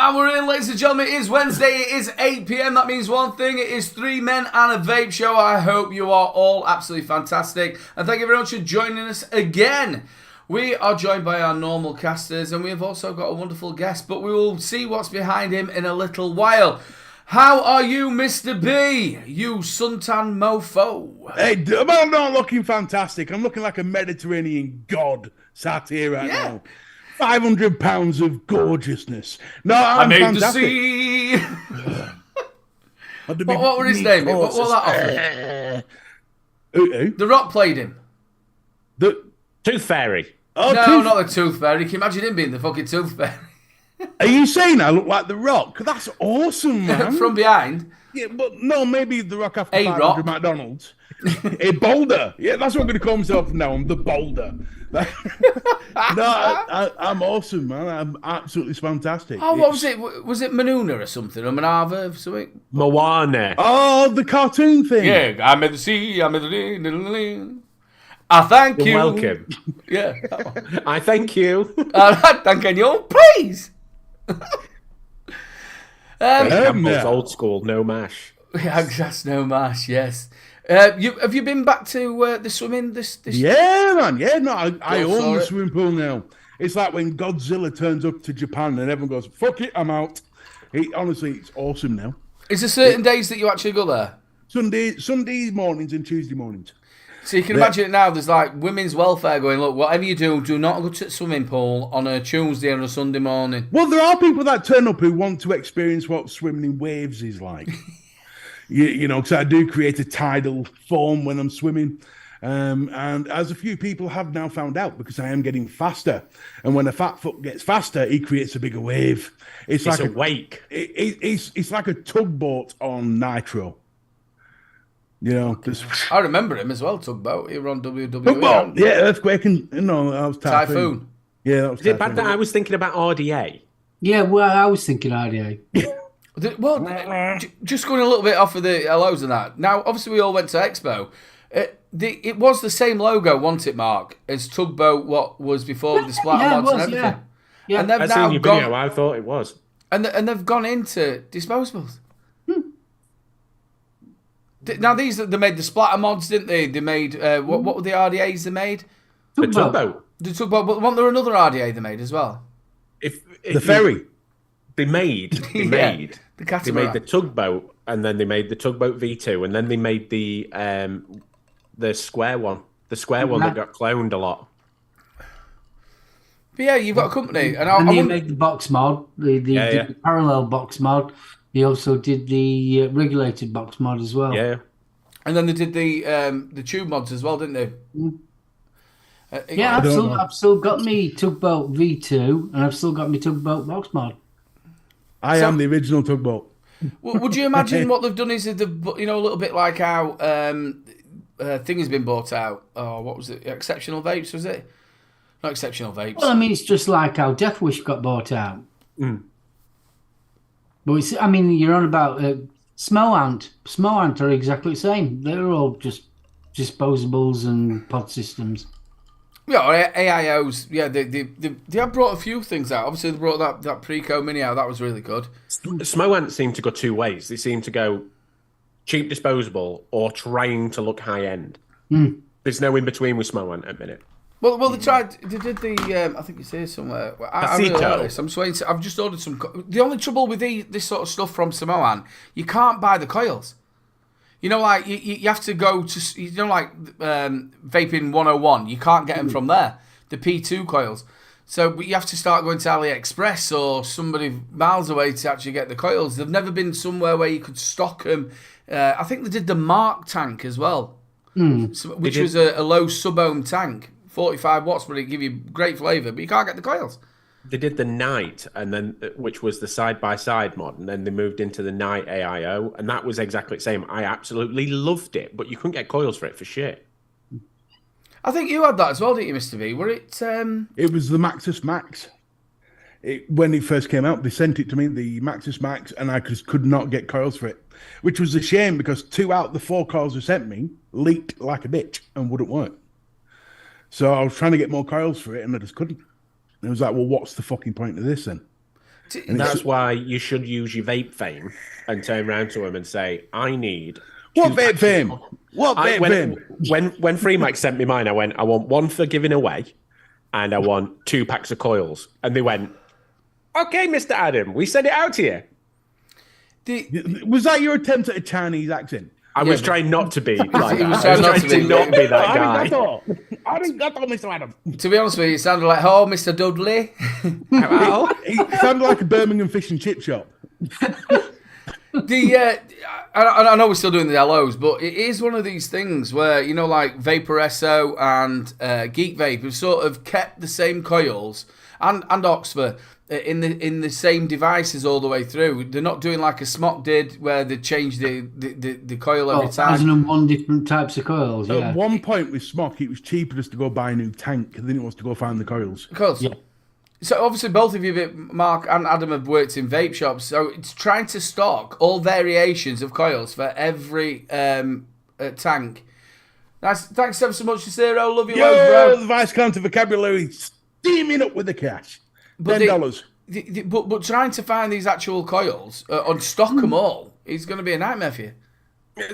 And we're in, ladies and gentlemen. It is Wednesday. It is 8 p.m. That means one thing. It is 3 men and a vape show. I hope you are all absolutely fantastic. And thank you very much for joining us again. We are joined by our normal casters, and we have also got a wonderful guest, but we will see what's behind him in a little while. How are you, Mr. B? You suntan mofo. Hey, I'm not looking fantastic. I'm looking like a Mediterranean god sat here right now. 500 pounds of gorgeousness. No, I'm fantastic. The sea. What were his name? What was that offer? The Rock played him. The Tooth Fairy. Oh, no, not the Tooth Fairy. Can you imagine him being the fucking Tooth Fairy? Are you saying I look like The Rock? That's awesome, man. From behind? Yeah, but no, maybe The Rock after A 500 Rock. McDonald's. A boulder. Yeah, that's what I'm going to call myself from now on, The Boulder. No, I'm awesome, man. I'm absolutely fantastic. Oh, what was it? Was it Manuna or something? Or Manava or something? Moana. Oh, the cartoon thing. Yeah, I'm in the sea, I'm in the land. I thank you. You're welcome. Yeah. I thank you. I thank you, please. Campbell's old school, no mash. Yeah, that's no mash, yes. Have you been back to the swimming this Yeah, man. Yeah, no, I own the it. swimming pool now. It's like when Godzilla turns up to Japan and everyone goes, fuck it, I'm out. Honestly, it's awesome now. Is there certain days that you actually go there? Sunday mornings and Tuesday mornings. So you can imagine it now, there's like women's welfare going, look, whatever you do not go to the swimming pool on a Tuesday or a Sunday morning. Well, there are people that turn up who want to experience what swimming in waves is like. you know, because I do create a tidal form when I'm swimming. And as a few people have now found out, because I am getting faster. And when a fat foot gets faster, he creates a bigger wave. It's like a wake. It's like a tugboat on nitro. You know, I remember him as well, Tugboat. He was on WWE. Tugboat, yeah, earthquake and that was Typhoon. Yeah, that was Is it bad that I was thinking about RDA? Yeah, well, I was thinking RDA. Well, just going a little bit off of the LOs and that. Now, obviously, we all went to Expo. It was the same logo, wasn't it, Mark, as Tugboat, what was before the splatter mods and everything. Yeah. And they've I've now seen your video, I thought it was. And they've gone into disposables. Now, they made the splatter mods, didn't they? They made, what were the RDAs they made? The Tugboat. The Tugboat, but wasn't there another RDA they made as well? If the ferry. They made the catamaran. the Tugboat, and then they made the Tugboat V2, and then they made the square one. The square one that got cloned a lot. But yeah, you've got a company. And they made the box mod, the parallel box mod. They also did the regulated box mod as well. Yeah. And then they did the tube mods as well, didn't they? I've still got me Tugboat V2, and I've still got me Tugboat box mod. I am the original Tugboat. Would you imagine what they've done is they've, a little bit like how thing has been bought out. Oh, what was it? Exceptional Vapes, was it? Not Exceptional Vapes. Well, I mean, it's just like how Death Wish got bought out. But you're on about Smell Ant. Smell Ant are exactly the same. They're all just disposables and pod systems. Yeah, AIOs. Yeah, they have brought a few things out. Obviously, they brought that Preco Mini out. That was really good. Smowant seemed to go two ways. They seemed to go cheap disposable or trying to look high end. There's no in between with Smowant at the minute. Well, they tried. They did the. I think it's here somewhere. I really like this. I'm just waiting. I've just ordered some. The only trouble with this sort of stuff from Samoan, you can't buy the coils. You know, like you have to go to. Like Vaping 101. You can't get them from there. The P2 coils. So you have to start going to AliExpress or somebody miles away to actually get the coils. They've never been somewhere where you could stock them. I think they did the Mark tank as well, which was a low sub-ohm tank. 45 watts, but it give you great flavour, but you can't get the coils. They did the Night, and then which was the side-by-side mod, and then they moved into the Night AIO, and that was exactly the same. I absolutely loved it, but you couldn't get coils for it for shit. I think you had that as well, didn't you, Mr. V? Were it... It was the Maxus Max. When it first came out, they sent it to me, the Maxus Max, and I just could not get coils for it, which was a shame because 2 out of the 4 coils they sent me leaked like a bitch and wouldn't work. So I was trying to get more coils for it, and I just couldn't. And it was like, well, what's the fucking point of this then? And That's why you should use your vape fame and turn around to them and say, I need... What vape fame? What vape fame? When Free Mike sent me mine, I went, I want one for giving away and I want 2 packs of coils. And they went, okay, Mr. Adam, we sent it out to you. Was that your attempt at a Chinese accent? I was trying not to be like that. was I was trying trying to not be that guy. Arigato, Mr. Adam. To be honest with you, it sounded like, oh, Mr. Dudley. Hello? He sounded like a Birmingham fish and chip shop. I know we're still doing the hellos, but it is one of these things where, you know, like Vaporesso and Geek Vape have sort of kept the same coils, and Oxford in the same devices all the way through. They're not doing like a Smock did, where they change the coil every time. 1,001 different types of coils. Yeah. At one point with Smock, it was cheaper just to go buy a new tank than it was to go find the coils. Coils. Yeah. So obviously both of you, Mark and Adam, have worked in vape shops. So it's trying to stock all variations of coils for every tank. Nice. Thanks ever so much, Cicero. Love you, loads, bro. The Vice Counter vocabulary steaming up with the cash. $10. But trying to find these actual coils and stock them all is going to be a nightmare for you.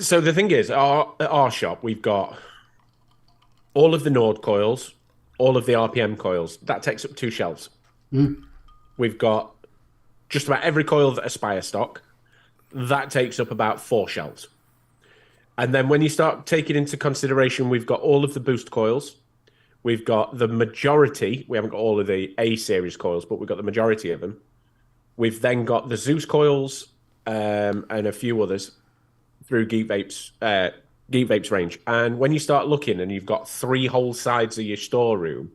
So the thing is, at our shop, we've got all of the Nord coils, all of the RPM coils. That takes up 2 shelves. We've got just about every coil that Aspire stock. That takes up about 4 shelves. And then when you start taking into consideration, we've got all of the Boost coils. We've got the majority. We haven't got all of the A-series coils, but we've got the majority of them. We've then got the Zeus coils and a few others through Geek Vape's range. And when you start looking and you've got 3 whole sides of your stockroom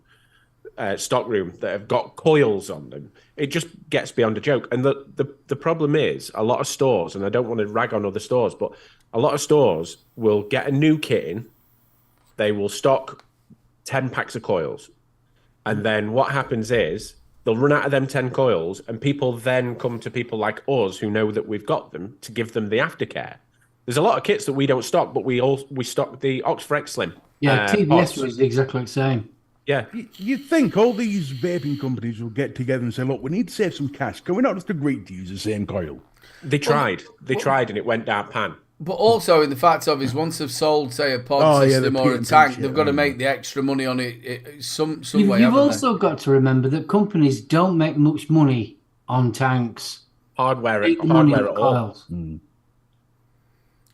that have got coils on them, it just gets beyond a joke. And the problem is, a lot of stores, and I don't want to rag on other stores, but a lot of stores will get a new kit in. They will stock 10 packs of coils. And then what happens is they'll run out of them 10 coils, and people then come to people like us who know that we've got them to give them the aftercare. There's a lot of kits that we don't stock, but we stock the Oxford X Slim. Yeah, TBS was exactly the same. Yeah. You'd think all these vaping companies will get together and say, look, we need to save some cash. Can we not just agree to use the same coil? They tried. They tried, and it went down pan. But also in the fact of is once they've sold, say, a pod system or a tank, they've got to make the extra money on it some way. You've also got to remember that companies don't make much money on tanks. Hardware at all.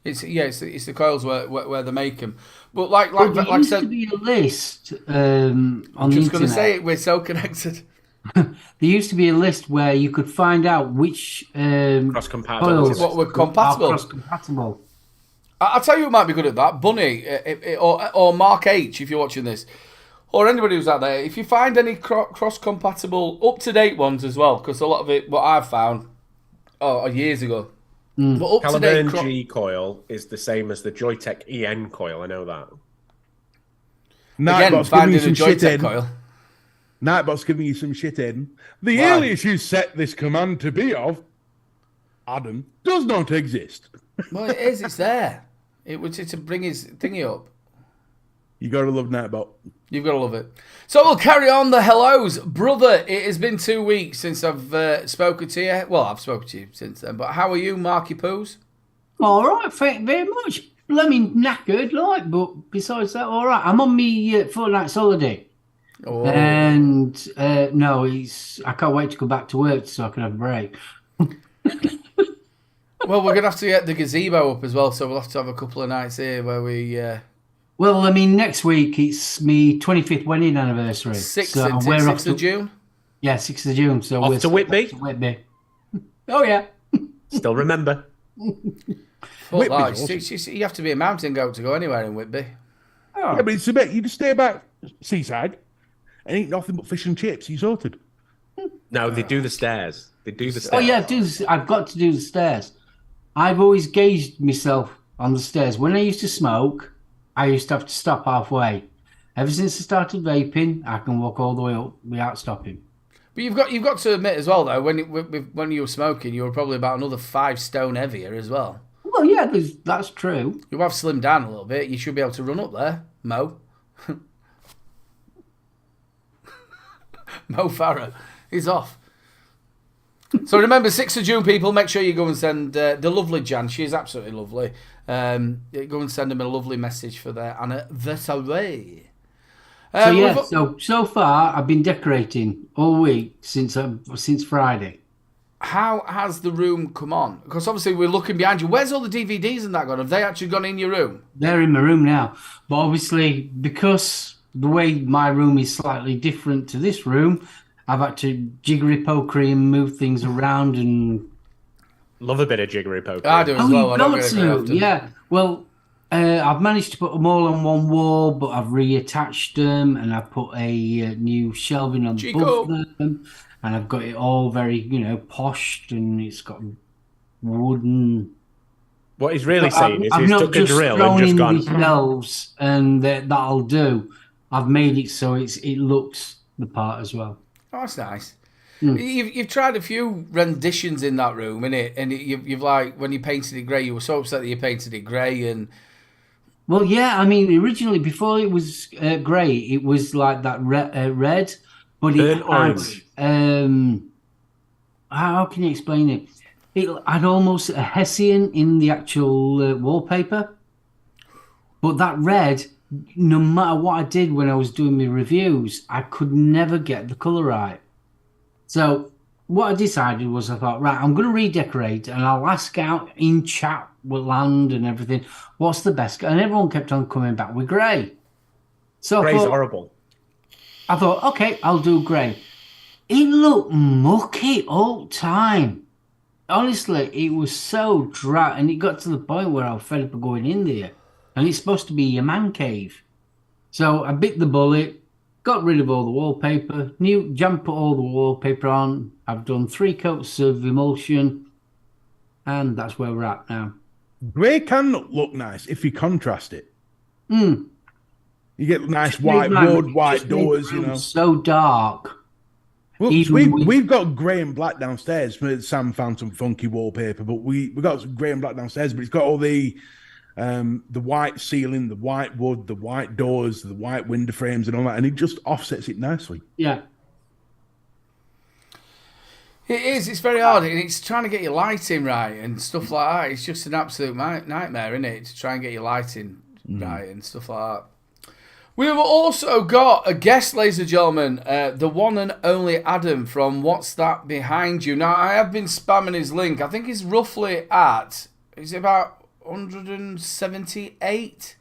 It's the coils where they make them. But like I said, there used to be a list on the internet. Just going to say it, we're so connected. There used to be a list where you could find out which cross-compatible what were compatible. Cross-compatible. I'll tell you who might be good at that. Bunny or Mark H, if you're watching this, or anybody who's out there. If you find any cross-compatible, up-to-date ones as well, because a lot of it, what I've found, years ago. But up-to-date G coil is the same as the Joytech EN coil. I know that. Again, finding a Joytech coil. Nightbot's giving you some shit in. The alias you set this command to be of, Adam, does not exist. Well, it is. It's there. It was to bring his thingy up. You gotta love Nightbot. You've got to love it. So we'll carry on the hellos. Brother, it has been 2 weeks since I've spoken to you. Well, I've spoken to you since then. But how are you, Marky Poos? All right, thank you very much. Blooming knackered, but besides that, all right. I'm on my fortnight's holiday. Oh. And no, I can't wait to go back to work so I can have a break. Well, we're going to have to get the gazebo up as well, so we'll have to have a couple of nights here where we... Well, I mean, next week it's my 25th wedding anniversary. 6th of June? Yeah, 6th of June. So off to Whitby? Oh, yeah. Still remember. You have to be a mountain goat to go anywhere in Whitby. Oh. Yeah, but it's a bit. You just stay back seaside and eat nothing but fish and chips. You sorted. No, they do the stairs. They do the stairs. Oh, yeah, I've got to do the stairs. I've always gauged myself on the stairs. When I used to smoke, I used to have to stop halfway. Ever since I started vaping, I can walk all the way up without stopping. But you've got to admit as well, though, when you were smoking, you were probably about another 5 stone heavier as well. Well, yeah, that's true. You have slimmed down a little bit. You should be able to run up there, Mo. Mo Farah, he's off. So remember, 6th of June, people, make sure you go and send the lovely Jan. She is absolutely lovely. Go and send them a lovely message for their anniversary. So far I've been decorating all week since Friday. How has the room come on? Because obviously we're looking behind you. Where's all the DVDs and that gone? Have they actually gone in your room? They're in my room now. But obviously, because the way my room is slightly different to this room, I've had to jiggery-pokery and move things around and... Love a bit of jiggery-pokery. I do as well. I don't get it very often. Yeah. Well, I've managed to put them all on one wall, but I've reattached them and I've put a new shelving on above them. And I've got it all very, poshed, and it's got wooden... What he's really saying is he's took a drill and just gone... I've not just thrown in these shelves and that'll do. I've made it so it looks the part as well. Oh, that's nice. You've tried a few renditions in that room, innit? And you've like, when you painted it grey, you were so upset that you painted it grey and... Well, yeah, I mean, originally, before it was grey, it was like that red, but it had... orange. How can you explain it? It had almost a Hessian in the actual wallpaper. But that red, no matter what I did when I was doing my reviews, I could never get the colour right. So what I decided was, I thought, right, I'm going to redecorate and I'll ask out in chat with land and everything, what's the best? And everyone kept on coming back with grey. So Grey's horrible. I thought, okay, I'll do grey. It looked mucky all the time. Honestly, it was so dry, and it got to the point where I was fed up of going in there. And it's supposed to be your man cave. So I bit the bullet, got rid of all the wallpaper, put all the wallpaper on. I've done 3 coats of emulsion, and that's where we're at now. Grey can look nice if you contrast it. You get nice white wood, white doors, So dark. Well, we've got grey and black downstairs. Sam found some funky wallpaper, but we got some grey and black downstairs. But it's got all the white ceiling, the white wood, the white doors, the white window frames, and all that, and it just offsets it nicely. Yeah, it is. It's very hard, and it's trying to get your lighting right and stuff like that. It's just an absolute nightmare, isn't it? To try and get your lighting right and stuff like that. We have also got a guest, ladies and gentlemen, the one and only Adam from What's That Behind You. Now, I have been spamming his link. I think he's roughly at, is it about 178?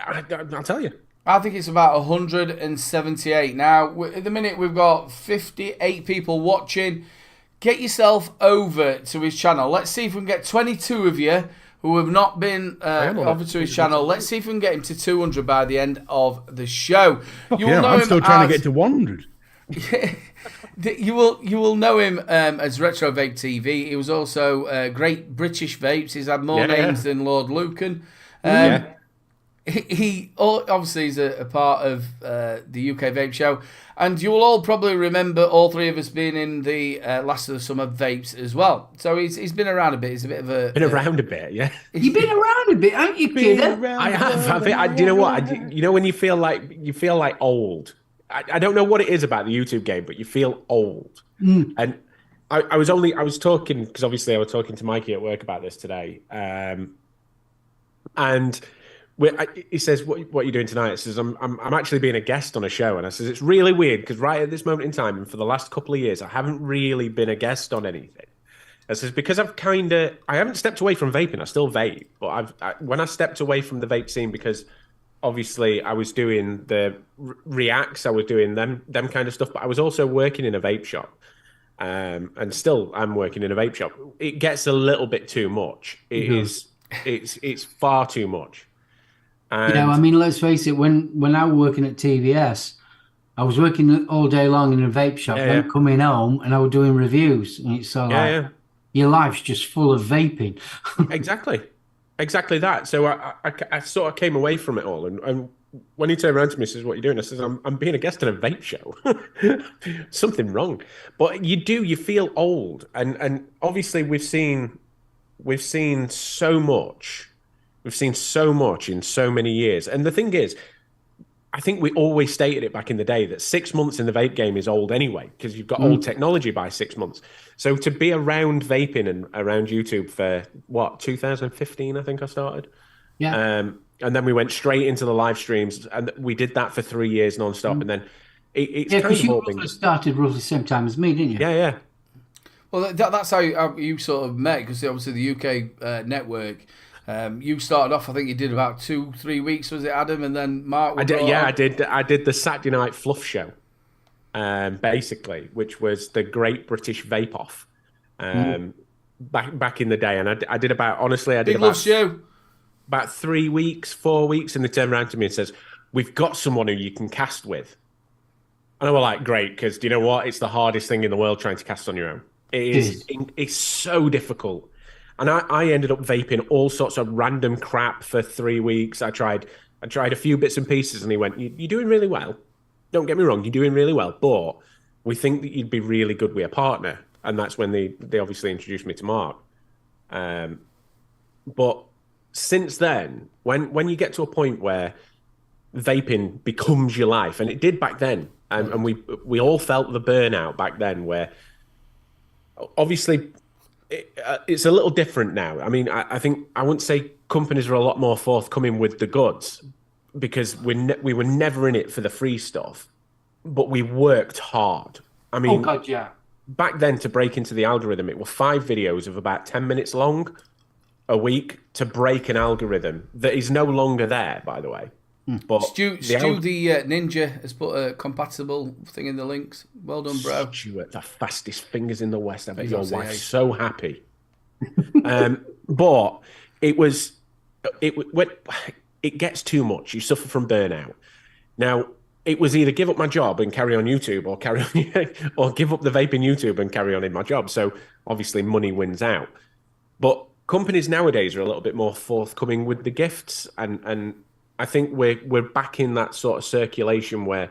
I'll tell you. I think it's about 178. Now, at the minute, we've got 58 people watching. Get yourself over to his channel. Let's see if we can get 22 of you who have not been over to his channel. Let's see if we can get him to 200 by the end of the show. I'm still trying to get to 100. You will know him as Retro Vape TV. He was also Great British Vapes. He's had more names than Lord Lucan. He obviously is a part of the UK Vape Show, and you will all probably remember all 3 of us being in the Last of the Summer Vapes as well. So he's been around a bit. He's a bit of a... Been around a bit, yeah. You've been around a bit, haven't you, kid? I have. Do you know what? When you feel like old. I don't know what it is about the YouTube game, but you feel old. And I was talking, because obviously I was talking to Mikey at work about this today, and he says, "What are you doing tonight?" I says, "I'm actually being a guest on a show." And I says, "It's really weird because right at this moment in time, and for the last couple of years, I haven't really been a guest on anything." I says, "Because I haven't stepped away from vaping. I still vape, but when I stepped away from the vape scene, because obviously I was doing the reacts, I was doing them kind of stuff, but I was also working in a vape shop, and still I'm working in a vape shop. It gets a little bit too much. It's far too much." I mean, let's face it, when I was working at TVS, I was working all day long in a vape shop, then coming home and I was doing reviews, and it's so your life's just full of vaping. Exactly that. So I sort of came away from it all, and when he turned around to me and says, "What are you doing?" I says, I'm being a guest on a vape show. Something wrong. But you feel old, and obviously we've seen so much. We've seen so much in so many years. And the thing is, I think we always stated it back in the day that 6 months in the vape game is old anyway, because you've got old technology by 6 months. So to be around vaping and around YouTube for what, 2015, I think I started. Yeah. And then we went straight into the live streams, and we did that for 3 years nonstop. And then it's Yeah, kind because of you all been. also started roughly the same time as me, didn't you? Yeah, yeah. Well, that's how you sort of met, because obviously the UK network. You started off, I think you did about 2-3 weeks, was it, Adam? And then Mark. I did the Saturday Night Fluff show, basically, which was the Great British Vape Off, back in the day. And I did about, honestly, I did Big Love Show. About 3 weeks, 4 weeks, and they turned around to me and says, "We've got someone who you can cast with." And I was like, "Great," because do you know what? It's the hardest thing in the world trying to cast on your own. It's so difficult. And I ended up vaping all sorts of random crap for 3 weeks. I tried a few bits and pieces, and he went, "You're doing really well. Don't get me wrong, you're doing really well, but we think that you'd be really good with a partner." And that's when they obviously introduced me to Mark. But since then, when you get to a point where vaping becomes your life, and it did back then, and we all felt the burnout back then, where obviously it's a little different now. I mean, I think I wouldn't say companies are a lot more forthcoming with the goods, because we were never in it for the free stuff, but we worked hard. I mean, oh God, yeah. Back then, to break into the algorithm, it were 5 videos of about 10 minutes long a week to break an algorithm that is no longer there, by the way. But Stu the Ninja has put a compatible thing in the links. Well done, bro. Stuart, the fastest fingers in the West. I bet your wife's so happy. But it gets too much. You suffer from burnout. Now, it was either give up my job and carry on YouTube, or or give up the vaping YouTube and carry on in my job. So obviously money wins out. But companies nowadays are a little bit more forthcoming with the gifts, and I think we're back in that sort of circulation where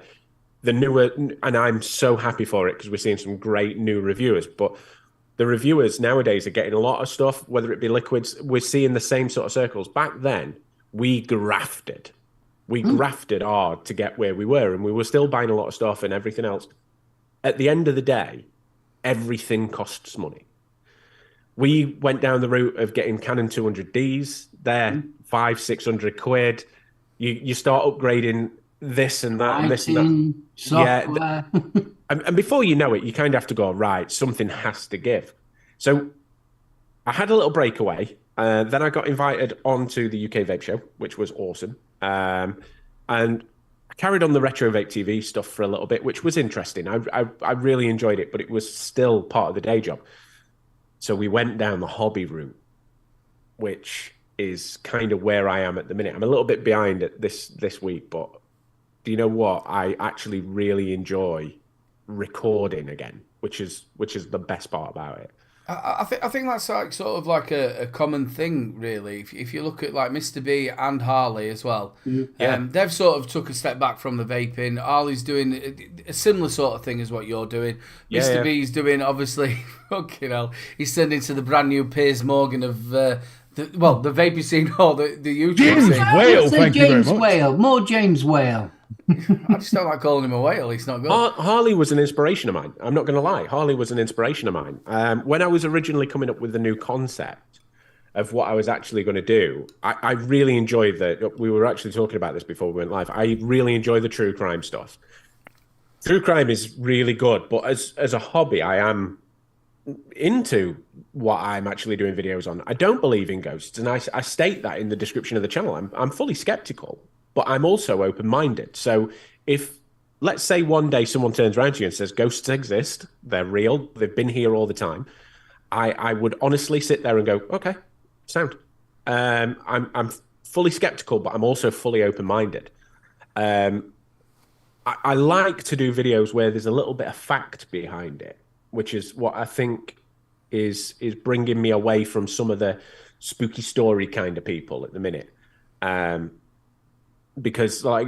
the newer, and I'm so happy for it because we're seeing some great new reviewers, but the reviewers nowadays are getting a lot of stuff, whether it be liquids. We're seeing the same sort of circles. Back then, we grafted hard to get where we were, and we were still buying a lot of stuff and everything else. At the end of the day, everything costs money. We went down the route of getting Canon 200Ds. They're 500-600 quid. You start upgrading this and that and this and that. Software. Yeah, and before you know it, you kind of have to go, right, something has to give. So I had a little breakaway. Then I got invited onto the UK Vape Show, which was awesome. And I carried on the Retro Vape TV stuff for a little bit, which was interesting. I really enjoyed it, but it was still part of the day job. So we went down the hobby route, which is kind of where I am at the minute. I'm a little bit behind at this week, but do you know what? I actually really enjoy recording again, which is the best part about it. I think that's like sort of like a common thing, really. If you look at like Mr. B and Harley as well, they've sort of took a step back from the vaping. Harley's doing a similar sort of thing as what you're doing. Mr. B's doing, obviously, fucking hell, he's sending to the brand new Piers Morgan of the vaping scene or the YouTube James scene. Whale, thank you very much. Whale, more James Whale. I just don't like calling him a whale. He's not good. Harley was an inspiration of mine. I'm not going to lie. Harley was an inspiration of mine. When I was originally coming up with the new concept of what I was actually going to do, I really enjoyed that. We were actually talking about this before we went live. I really enjoy the true crime stuff. True crime is really good, but as a hobby, I am into what I'm actually doing videos on. I don't believe in ghosts, and I state that in the description of the channel. I'm fully skeptical, but I'm also open-minded. So if, let's say one day someone turns around to you and says, ghosts exist, they're real, they've been here all the time, I would honestly sit there and go, okay, sound. I'm fully skeptical, but I'm also fully open-minded. I like to do videos where there's a little bit of fact behind it, which is what I think is bringing me away from some of the spooky story kind of people at the minute. Because, like,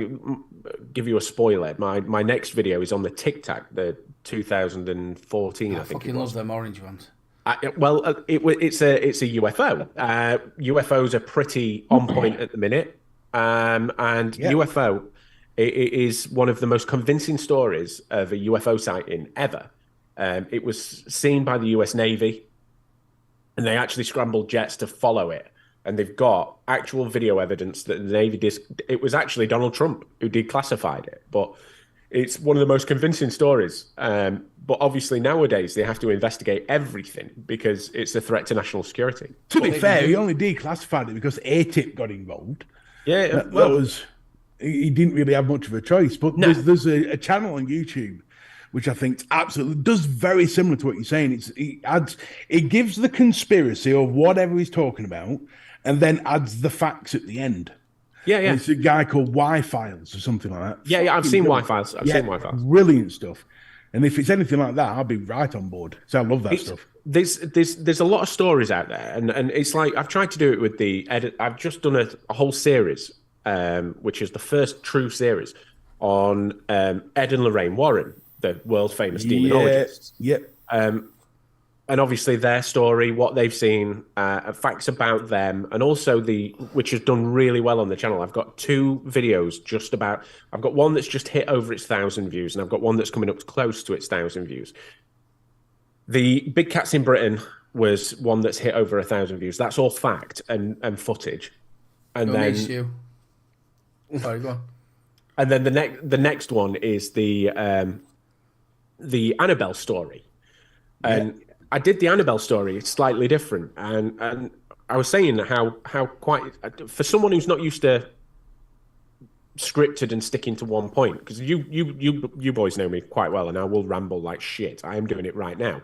give you a spoiler, my next video is on the Tic Tac, the 2014, I think. I fucking love them orange ones. It's a UFO. UFOs are pretty on point at the minute, and UFO it is one of the most convincing stories of a UFO sighting ever. It was seen by the US Navy, and they actually scrambled jets to follow it. And they've got actual video evidence that the Navy it was actually Donald Trump who declassified it. But it's one of the most convincing stories. But obviously nowadays they have to investigate everything because it's a threat to national security. To be fair, he only declassified it because ATIP got involved. Yeah, that was he didn't really have much of a choice. But there's a channel on YouTube which I think absolutely does very similar to what you're saying. It gives the conspiracy of whatever he's talking about, and then adds the facts at the end. Yeah. And it's a guy called Y-Files or something like that. Yeah, I've seen Y-Files. I've seen Y-Files. Brilliant stuff. And if it's anything like that, I'll be right on board. So I love that stuff. There's a lot of stories out there, and it's like I've tried to do it with the edit. I've just done a whole series, which is the first true series on Ed and Lorraine Warren, the world famous demonologists. Yep. And obviously their story, what they've seen, facts about them, and also which has done really well on the channel. I've got 2 videos I've got one that's just hit over its 1,000 views, and I've got one that's coming up close to its 1,000 views. The Big Cats in Britain was one that's hit over 1,000 views. That's all fact and footage. And then Sorry, go on. And then the next one is the Annabelle story. And I did the Annabelle story slightly different, and I was saying how quite for someone who's not used to scripted and sticking to one point, because you boys know me quite well, and I will ramble like shit. I am doing it right now.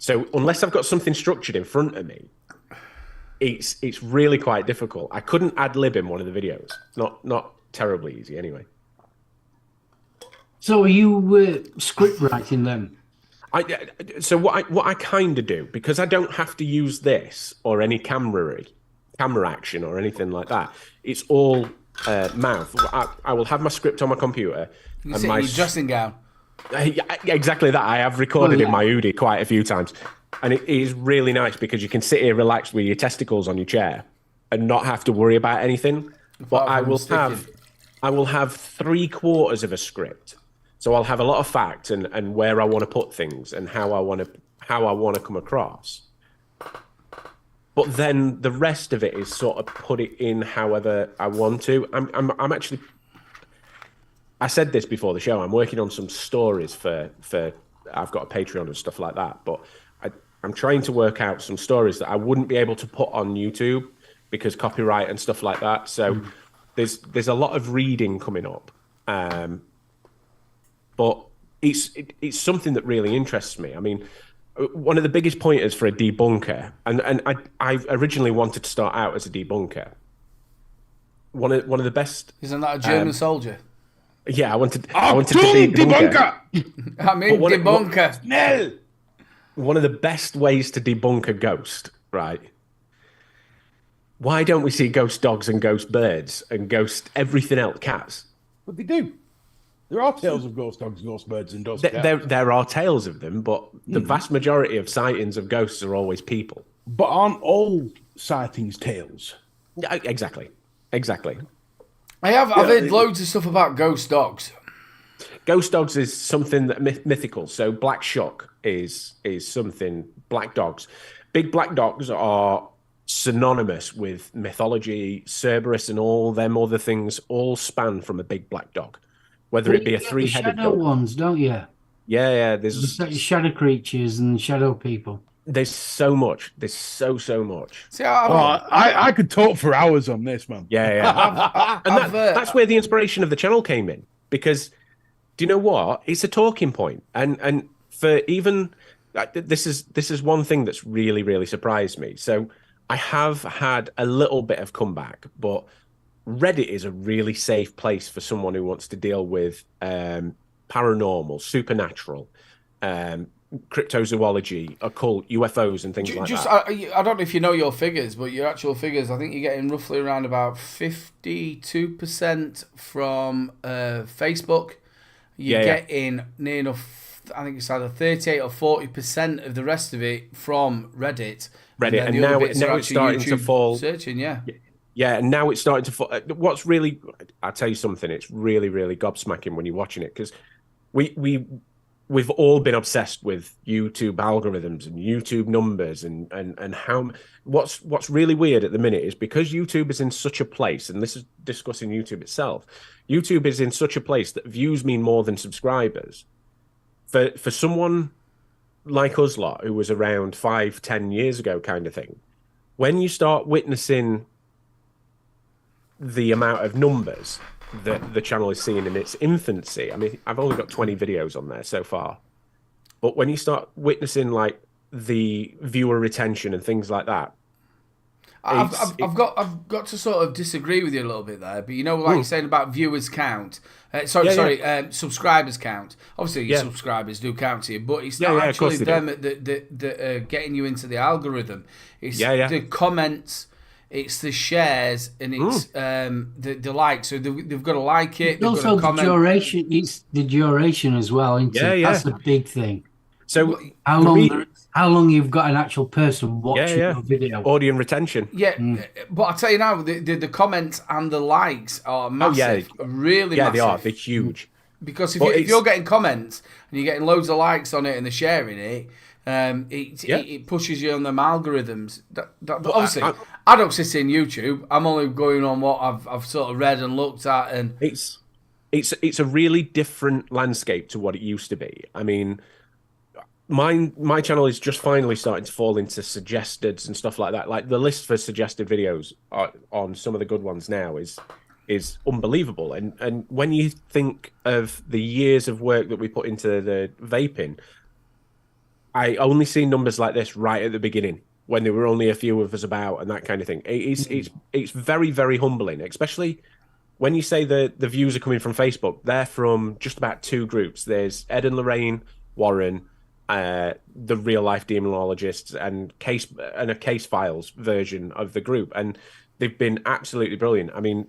So unless I've got something structured in front of me, it's really quite difficult. I couldn't ad lib in one of the videos. Not terribly easy anyway. So are you script writing them? So what I kind of do, because I don't have to use this or any camera action or anything like that. It's all mouth. I will have my script on my computer. You can sit in your dressing gown. Exactly that. I have recorded in my Udi quite a few times, and it is really nice because you can sit here relaxed with your testicles on your chair and not have to worry about anything. But I will have 3/4 of a script. So I'll have a lot of facts and where I want to put things and how I want to come across. But then the rest of it is sort of put it in however I want to. I'm actually, I said this before the show, I'm working on some stories for I've got a Patreon and stuff like that, but I'm trying to work out some stories that I wouldn't be able to put on YouTube because copyright and stuff like that. So there's a lot of reading coming up. But it's something that really interests me. I mean, one of the biggest pointers for a debunker, and I originally wanted to start out as a debunker. One of the best. Isn't that a German soldier? Yeah, I wanted to be a debunker. I mean, debunker. No. One of the best ways to debunk a ghost, right? Why don't we see ghost dogs and ghost birds and ghost everything else, cats? But they do. There are tales of ghost dogs, ghost birds, and ghost cats. There are tales of them, but the vast majority of sightings of ghosts are always people. But aren't all sightings tales? Yeah, exactly. I've heard loads of stuff about ghost dogs. Ghost dogs is something that mythical. So black shuck is something. Black dogs, big black dogs are synonymous with mythology. Cerberus and all them other things all span from a big black dog. Whether it be a 3-headed shadow dog. ones, don't you? Yeah. There's shadow creatures and shadow people. There's so much. There's so much. See, I could talk for hours on this, man. Yeah. And that's where the inspiration of the channel came in. Because, do you know what? It's a talking point. And for even this is one thing that's really, really surprised me. So I have had a little bit of comeback, but Reddit is a really safe place for someone who wants to deal with paranormal, supernatural, cryptozoology, occult, UFOs, and things like that. I don't know if you know your figures, but your actual figures, I think you're getting roughly around about 52% from Facebook. You're getting near enough, I think it's either 38 or 40% of the rest of it from Reddit. And now it's starting to fall. Searching, yeah. Yeah, and now it's starting to fall. What's really, I'll tell you something, it's really, really gobsmacking when you're watching it, because we we've all been obsessed with YouTube algorithms and YouTube numbers and how what's really weird at the minute is because YouTube is in such a place, and this is discussing YouTube itself. YouTube is in such a place that views mean more than subscribers. For someone like us lot who was around 5-10 years ago kind of thing, when you start witnessing the amount of numbers that the channel is seeing in its infancy, I mean, I've only got 20 videos on there so far, but when you start witnessing like the viewer retention and things like that, I've got to sort of disagree with you a little bit there, but you know, like you're saying about viewers count. Subscribers count. Obviously, your subscribers do count to you, but it's not actually them that are getting you into the algorithm. It's the comments, it's the shares, and it's the likes. So they've got to like it. They've also, got to comment. The duration. It's the duration as well. Isn't it? That's a big thing. So how long you've got an actual person watching your video? Audience retention. But I tell you now, the comments and the likes are massive. Really massive. They are. They're huge. Because if you're getting comments and you're getting loads of likes on it and they're sharing it, it pushes you on them algorithms. Obviously, I don't sit in YouTube. I'm only going on what I've sort of read and looked at, and it's a really different landscape to what it used to be. I mean, my channel is just finally starting to fall into suggested and stuff like that. Like the list for suggested videos on some of the good ones now is unbelievable. And when you think of the years of work that we put into the vaping, I only see numbers like this right at the beginning when there were only a few of us about and that kind of thing. It's very, very humbling, especially when you say the views are coming from Facebook. They're from just about two groups. There's Ed and Lorraine Warren, the real life demonologists, and a case files version of the group, and they've been absolutely brilliant. I mean,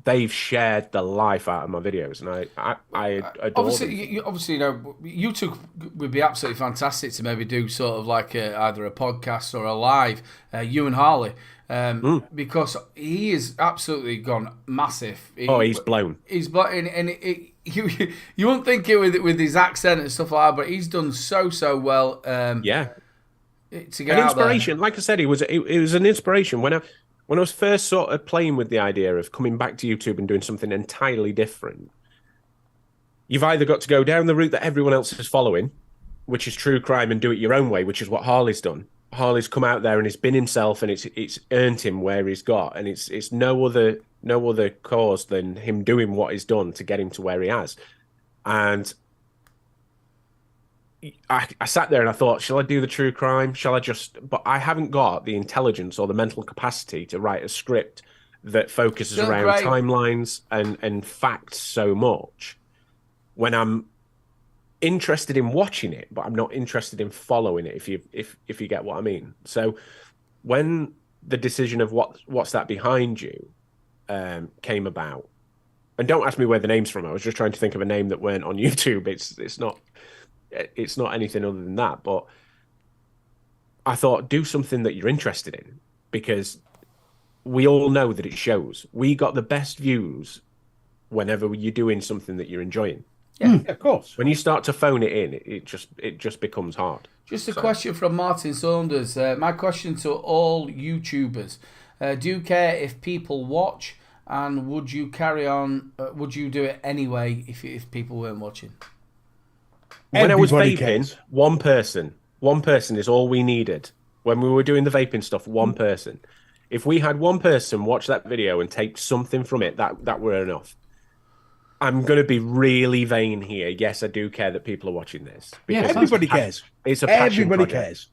they've shared the life out of my videos, and I adore them. Obviously, you know, YouTube would be absolutely fantastic to maybe do sort of like either a podcast or a live. You and Harley, because he is absolutely gone massive. He's blown. He's blown, and you wouldn't think it with his accent and stuff like that, but he's done so well. To get an inspiration. Like I said, it was an inspiration when I was first sort of playing with the idea of coming back to YouTube and doing something entirely different. You've either got to go down the route that everyone else is following, which is true crime, and do it your own way, which is what Harley's done. Harley's come out there and he's been himself, and it's earned him where he's got, and it's no other cause than him doing what he's done to get him to where he has. And I sat there and I thought, shall I do the true crime? But I haven't got the intelligence or the mental capacity to write a script that focuses around timelines and facts so much when I'm interested in watching it, but I'm not interested in following it, if you get what I mean. So when the decision of what's that behind you came about, and don't ask me where the name's from, I was just trying to think of a name that weren't on YouTube. It's not anything other than that, but I thought, do something that you're interested in, because we all know that it shows. We got the best views whenever you're doing something that you're enjoying. Yeah, of course. When you start to phone it in, it just becomes hard. Just a question from Martin Saunders. My question to all YouTubers: do you care if people watch, and would you carry on? Would you do it anyway if people weren't watching? When I was vaping, one person is all we needed. When we were doing the vaping stuff, one person. If we had one person watch that video and take something from it, that were enough. I'm going to be really vain here. Yes, I do care that people are watching this. Yeah, everybody cares. It's a passion Everybody project. cares.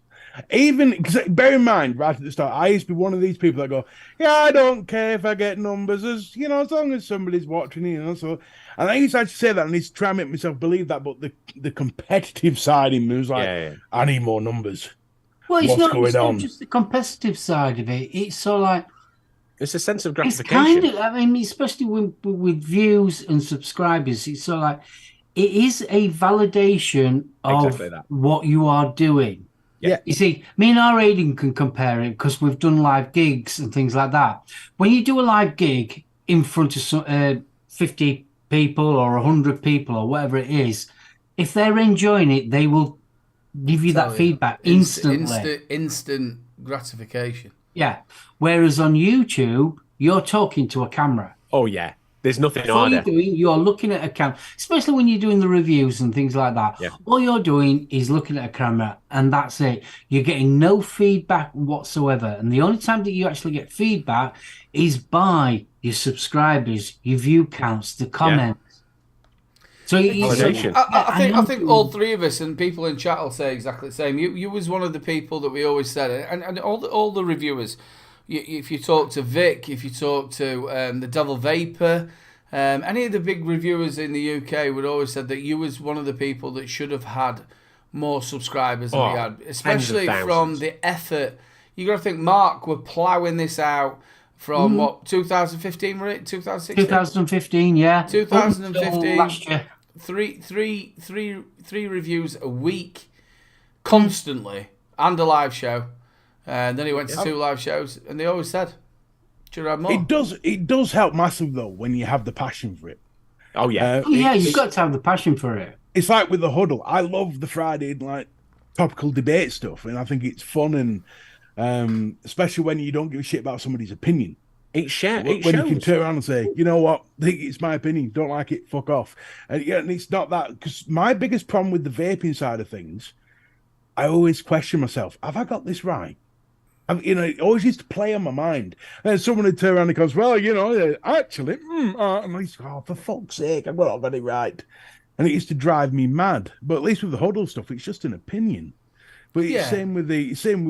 Even, because bear in mind, right at the start, I used to be one of these people that go, yeah, I don't care if I get numbers, as long as somebody's watching, so. And I used to actually say that, and I used to try and make myself believe that, but the competitive side in me was like, I need more numbers. Well, it's not just the competitive side of it. It's so like, it's a sense of gratification. It's I mean, especially with views and subscribers, it's so like, it is a validation of what you are doing. Yeah. You see, me and our Aiden can compare it because we've done live gigs and things like that. When you do a live gig in front of 50 people or 100 people or whatever it is, if they're enjoying it, they will give you that feedback instantly. Instant gratification. Yeah. Whereas on YouTube, you're talking to a camera. Oh, yeah. There's nothing That's all harder. you're doing. You're looking at a camera, especially when you're doing the reviews and things like that. Yeah. All you're doing is looking at a camera, and that's it. You're getting no feedback whatsoever. And the only time that you actually get feedback is by your subscribers, your view counts, the comments. So I think all three of us and people in chat will say exactly the same. You was one of the people that we always said, and all the reviewers. If you talk to Vic, if you talk to the Devil Vapor, any of the big reviewers in the UK would always said that you was one of the people that should have had more subscribers than we had, especially from the effort. You got to think Mark were ploughing this out from what 2015, were it 2016? 2015, yeah. 2015. Last year. Three reviews a week, constantly, and a live show. And then he went to 2 live shows, and they always said, "Should have more." It does help massive though when you have the passion for it. Oh yeah, you've got to have the passion for it. It's like with the huddle. I love the Friday topical debate stuff, and I think it's fun, and especially when you don't give a shit about somebody's opinion. When you can turn around and say, you know what, it's my opinion, don't like it, fuck off. And it's not that, because my biggest problem with the vaping side of things, I always question myself, have I got this right? It always used to play on my mind. And then someone would turn around and goes, well, actually, and I used to go, oh, for fuck's sake, I've got it right. And it used to drive me mad. But at least with the huddle stuff, it's just an opinion. But it's same with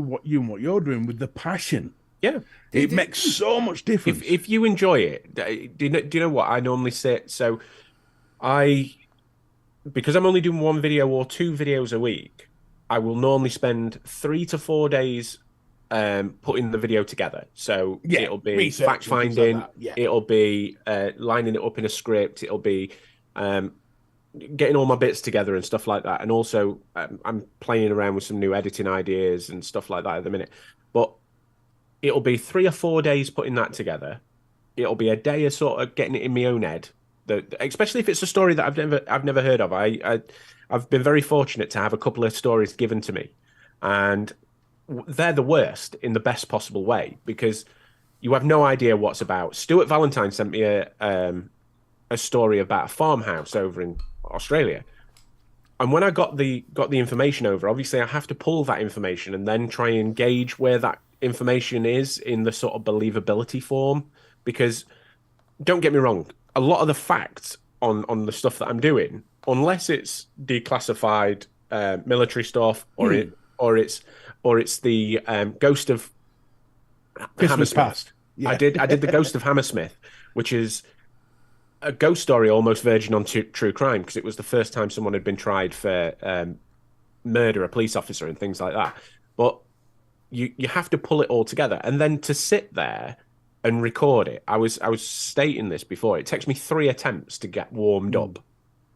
what you're doing with the passion. Yeah, it makes so much difference. If you enjoy it, do you know what I normally say? So, because I'm only doing 1 video or 2 videos a week, I will normally spend 3 to 4 days putting the video together. So it'll be fact finding, it'll be lining it up in a script, it'll be getting all my bits together and stuff like that. And also, I'm playing around with some new editing ideas and stuff like that at the minute. But it'll be 3 or 4 days putting that together. It'll be a day of sort of getting it in my own head. Especially if it's a story that I've never heard of. I've been very fortunate to have a couple of stories given to me, and they're the worst in the best possible way because you have no idea what's about. Stuart Valentine sent me a story about a farmhouse over in Australia, and when I got the information over, obviously I have to pull that information and then try and gauge where that information is in the sort of believability form, because don't get me wrong, a lot of the facts on the stuff that I'm doing, unless it's declassified military stuff or it's the ghost of Christmas Hammersmith. Past. Yeah. I did the Ghost of Hammersmith, which is a ghost story almost verging on true crime, because it was the first time someone had been tried for murder, a police officer and things like that. But you have to pull it all together, and then to sit there and record it. I was stating this before. It takes me 3 attempts to get warmed up.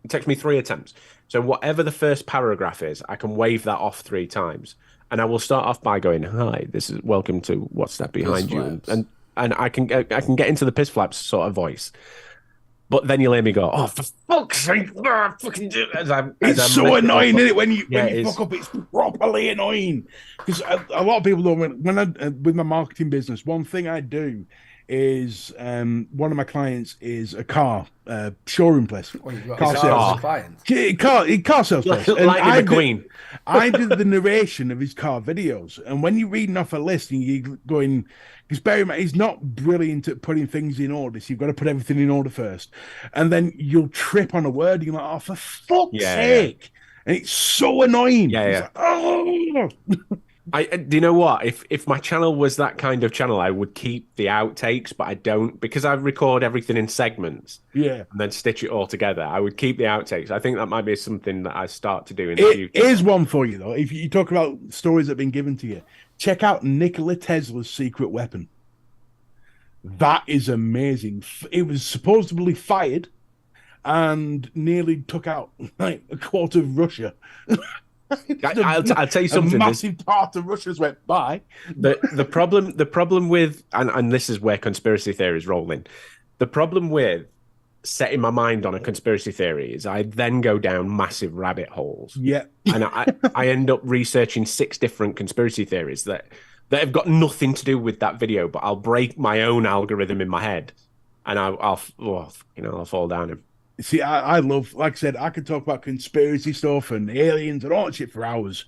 It takes me 3 attempts. So whatever the first paragraph is, I can wave that off 3 times, and I will start off by going, "Hi, this is welcome to What's That Behind You," and I can get into the piss flaps sort of voice. But then you'll hear me go, "Oh, for fuck's sake, fucking do it." It's so annoying, isn't it? When you fuck up, it's properly annoying. Because a lot of people don't. When I with my marketing business, one thing I do is one of my clients is a car showroom place. Well, you've got car sales client. Car sales place. Lightning McQueen. I did the narration of his car videos, and when you're reading off a list and you're going, because bear in mind, he's not brilliant at putting things in order, so you've got to put everything in order first, and then you'll trip on a word, and you're like, "Oh, for fuck's sake!" And it's so annoying. Yeah. Like, oh. Do you know what? If my channel was that kind of channel, I would keep the outtakes, but I don't, because I record everything in segments. Yeah. And then stitch it all together. I would keep the outtakes. I think that might be something that I start to do in the future. Here's one for you, though. If you talk about stories that have been given to you, check out Nikola Tesla's secret weapon. That is amazing. It was supposedly fired and nearly took out like a quarter of Russia. I'll tell you something. A massive part of Russia's went by. The problem with, and this is where conspiracy theories roll in. The problem with setting my mind on a conspiracy theory is I then go down massive rabbit holes. Yeah. And I end up researching 6 different conspiracy theories that have got nothing to do with that video, but I'll break my own algorithm in my head, and I'll fall down him. See, I love, like I said, I could talk about conspiracy stuff and aliens and all that shit for hours,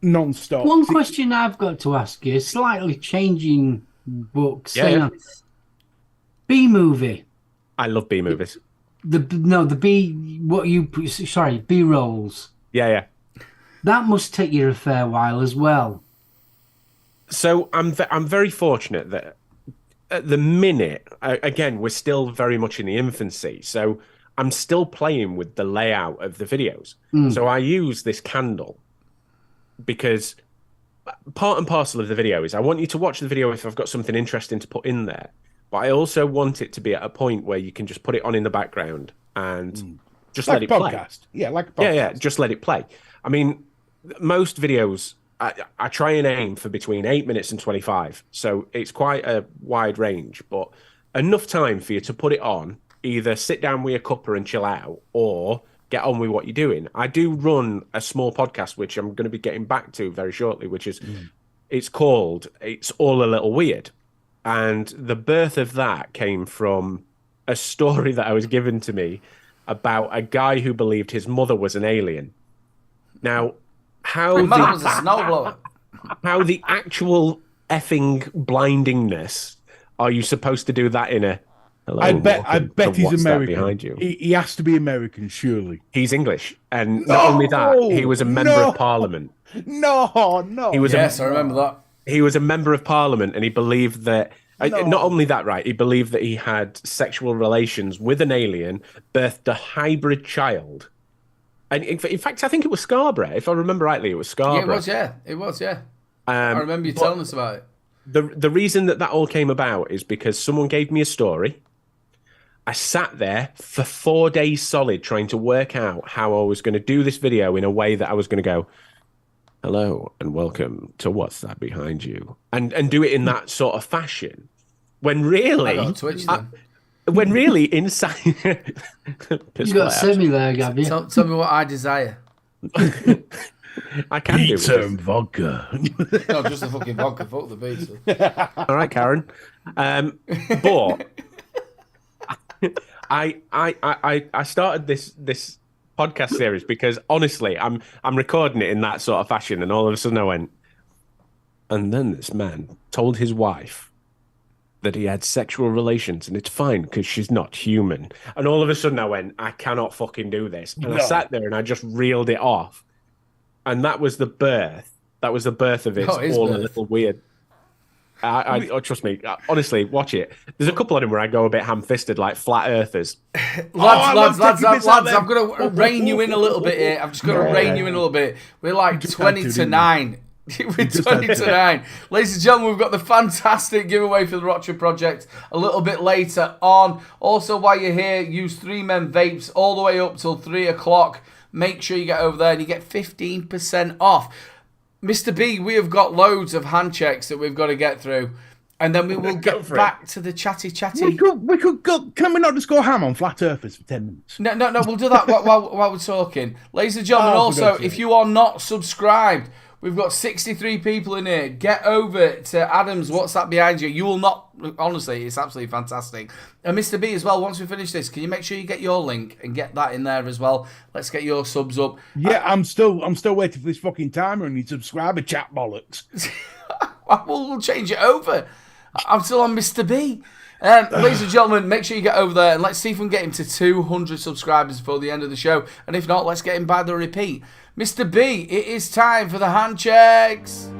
non-stop. One question I've got to ask you, slightly changing books. Yeah. B movie. I love B movies. B rolls. Yeah. That must take you a fair while as well. So I'm very fortunate that at the minute, again, we're still very much in the infancy. So I'm still playing with the layout of the videos. So I use this candle because part and parcel of the video is I want you to watch the video if I've got something interesting to put in there. But I also want it to be at a point where you can just put it on in the background and just let it play. Yeah, like a podcast. Yeah, just let it play. I mean, most videos, I try and aim for between 8 minutes and 25. So it's quite a wide range, but enough time for you to put it on, either sit down with your cuppa and chill out, or get on with what you're doing. I do run a small podcast, which I'm going to be getting back to very shortly, which is, it's called It's All a Little Weird. And the birth of that came from a story that I was given to me about a guy who believed his mother was an alien. Now, how the actual effing blindingness are you supposed to do that in a hello? I bet he's American. Behind you? He has to be American, surely. He's English, and not only that, he was a member of Parliament. No. He was I remember that. He was a member of Parliament, and he believed that. Not only that, right? He believed that he had sexual relations with an alien, birthed a hybrid child. And in fact, I think it was Scarborough. If I remember rightly, it was Scarborough. Yeah, it was. I remember you telling us about it. The reason that all came about is because someone gave me a story. I sat there for 4 days solid trying to work out how I was going to do this video in a way that I was going to go, hello and welcome to What's That Behind You? And do it in that sort of fashion. When really... I got Twitch then. When really inside... You got semi there, Gabby. Tell me what I desire. I can do some vodka. No, just the fucking vodka. Fuck the pizza. All right, Karen. But I started this podcast series because honestly, I'm recording it in that sort of fashion, and all of a sudden I went, and then this man told his wife that he had sexual relations and it's fine because she's not human. And all of a sudden I went, I cannot fucking do this. And I sat there and I just reeled it off. And that was the birth. That was the birth of it. It's all a little weird. Trust me, honestly, watch it. There's a couple of them where I go a bit ham-fisted, like flat earthers. lads, I'm going to rein you in a little bit here. I'm just going to rein you in a little bit. We're like 20 to 9. We're 20 to 9. Ladies and gentlemen, we've got the fantastic giveaway for the Rocha Project a little bit later on. Also, while you're here, use 3 Men Vapes all the way up till 3 o'clock. Make sure you get over there and you get 15% off. Mr. B, we have got loads of handchecks that we've got to get through. And then we will get back to the chatty. We could go. Can we not just go ham on flat earthers for 10 minutes? No, we'll do that while we're talking. Ladies and gentlemen, also, if you are not subscribed, we've got 63 people in here. Get over to Adam's What's That Behind You. You will not... Honestly, it's absolutely fantastic. And Mr. B as well, once we finish this, can you make sure you get your link and get that in there as well? Let's get your subs up. Yeah, I'm still waiting for this fucking timer and you subscriber chat bollocks. We'll change it over. I'm still on Mr. B. Ladies and gentlemen, make sure you get over there and let's see if we can get him to 200 subscribers before the end of the show. And if not, let's get him by the repeat. Mr. B, it is time for the hand checks.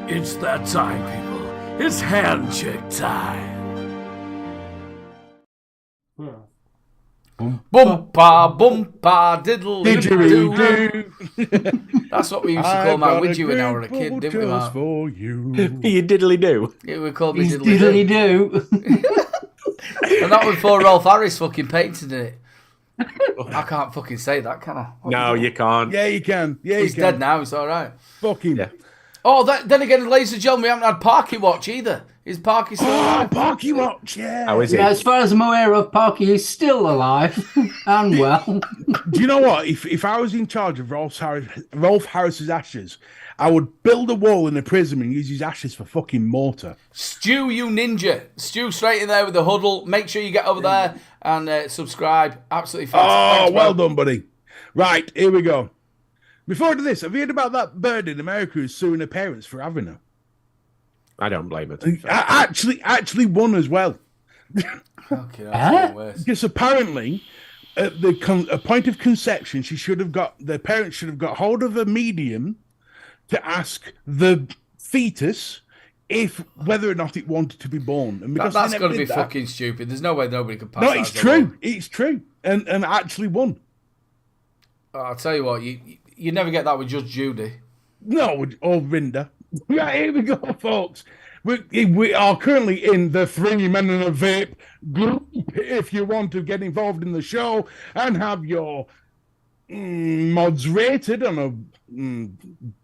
It's that time, people. It's hand check time. Bumpa, diddle, Didgeridoo. That's what we used to call my widget when I was a kid, didn't we, Mark? For you. You diddly do. Yeah, we called me Diddly do. And that was before Rolf Harris fucking painted it. I can't fucking say that, can I? No, you can't. Yeah, you can. Yeah, He's you can. dead now, it's alright. Fuck him. Yeah. Oh, then again, ladies and gentlemen, we haven't had Parky Watch either. Is Parky still Oh, alive? Parky Watch, yeah. How is it? Yeah, as far as I'm aware of, Parky is still alive and well. Do you know what? If I was in charge of Rolf Harris's ashes, I would build a wall in the prison and use his ashes for fucking mortar. Stu, you ninja. Stu, straight in there with the huddle. Make sure you get over there and subscribe. Absolutely fantastic. Oh, Thanks, well bro. done, buddy. Right, here we go. Before I do this, have you heard about that bird in America who's suing her parents for having her? I don't blame it. Actually won as well. Okay, that's even worse. Because apparently, at a point of conception, the parents should have got hold of a medium to ask the fetus whether or not it wanted to be born. And because That's they got never to be did that- fucking stupid. There's no way nobody could pass No, that. it's as a true. law. It's true. And actually won. Oh, I'll tell you what, you never get that with Judge Judy. No, or Rinda. Right, here we go, folks. We are currently in the 3 Men and a Vape group. If you want to get involved in the show and have your mods rated on a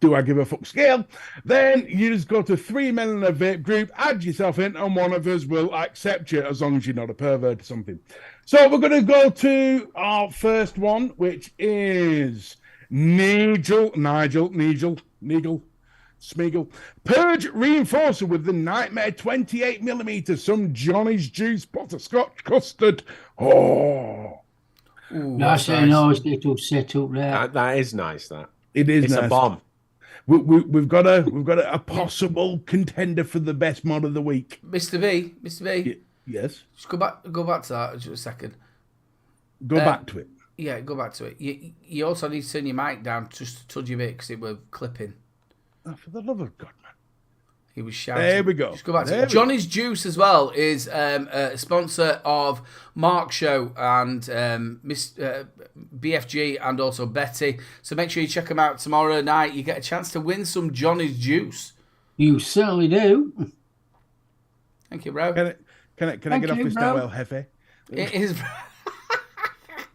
do I give a fuck scale, then you just go to 3 Men and a Vape group, add yourself in, and one of us will accept you as long as you're not a pervert or something. So we're going to go to our first one, which is Nigel Smeagol. Purge reinforcer with the Nightmare 28mm. Some Johnny's Juice butterscotch custard. Oh. Ooh, That's a nice little setup there. That is nice. That It is it's nice. a bomb. We've got a possible contender for the best mod of the week. Mr. B. Yes. Just go back to that just a second. Go back to it. Yeah, go back to it. You also need to turn your mic down just a touch of it because it was clipping. Oh, for the love of God, man. He was shouting. There we go. Just go back to There it. we go. Johnny's Juice as well is a sponsor of Mark's show and BFG and also Betty. So make sure you check them out tomorrow night. You get a chance to win some Johnny's Juice. You certainly do. Thank you, bro. Can I get off you, this bro. now, El Jefe? It is.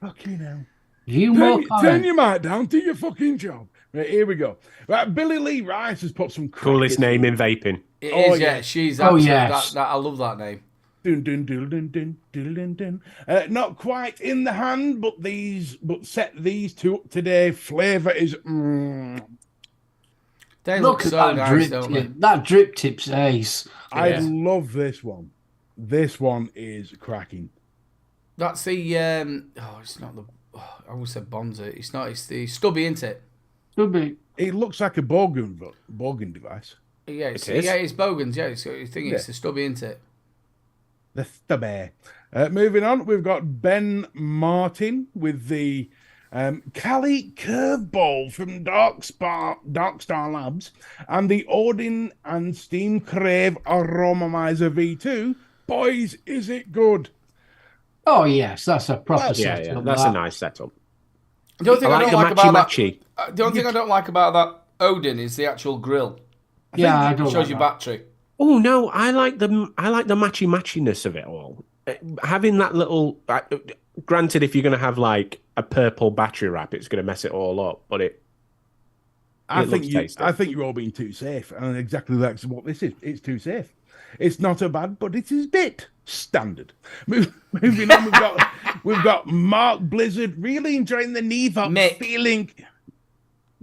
Fucking hell. Humor. Turn your mic down. Do your fucking job. Right, here we go. Right, Billy Lee Rice has put some Coolest name in vaping. It Oh, is, yeah. yeah. She's Oh, absolutely. yes. I love that name. Dun, dun, dun, dun, dun, dun, dun, dun. Not quite in the hand, but set these two up today. Flavour is. They Look at so that nice, drip don't tip. That drip tip's ace. I Yeah. love this one. This one is cracking. That's the. It's not the. Oh, I always said Bonza. It's not. It's the stubby, isn't it? Could be. It looks like a Bogan device. Yeah, it's, It is? yeah, it's Bogan's. Yeah, it's, I think it's the stubby, isn't it? The stubby. Moving on, we've got Ben Martin with the Cali Curveball from Darkstar Labs and the Odin and Steam Crave Aromamizer V2. Boys, is it good? Oh, yes, that's a proper Yeah, setup. that's that. a nice setup. The only thing I, I like don't the like about matchy-matchy. that. The only thing I don't like about that Odin is the actual grill. Yeah, I It don't shows like your that. battery. Oh no, I like the matchy-matchiness of it all. Having that little. Granted, if you're going to have like a purple battery wrap, it's going to mess it all up. But I looks tasty. think you're all being too safe, and exactly that's what this is. It's too safe. It's not a bad, but it is a bit standard. Moving on, we've got Mark Blizzard really enjoying the Nevox Mick. feeling.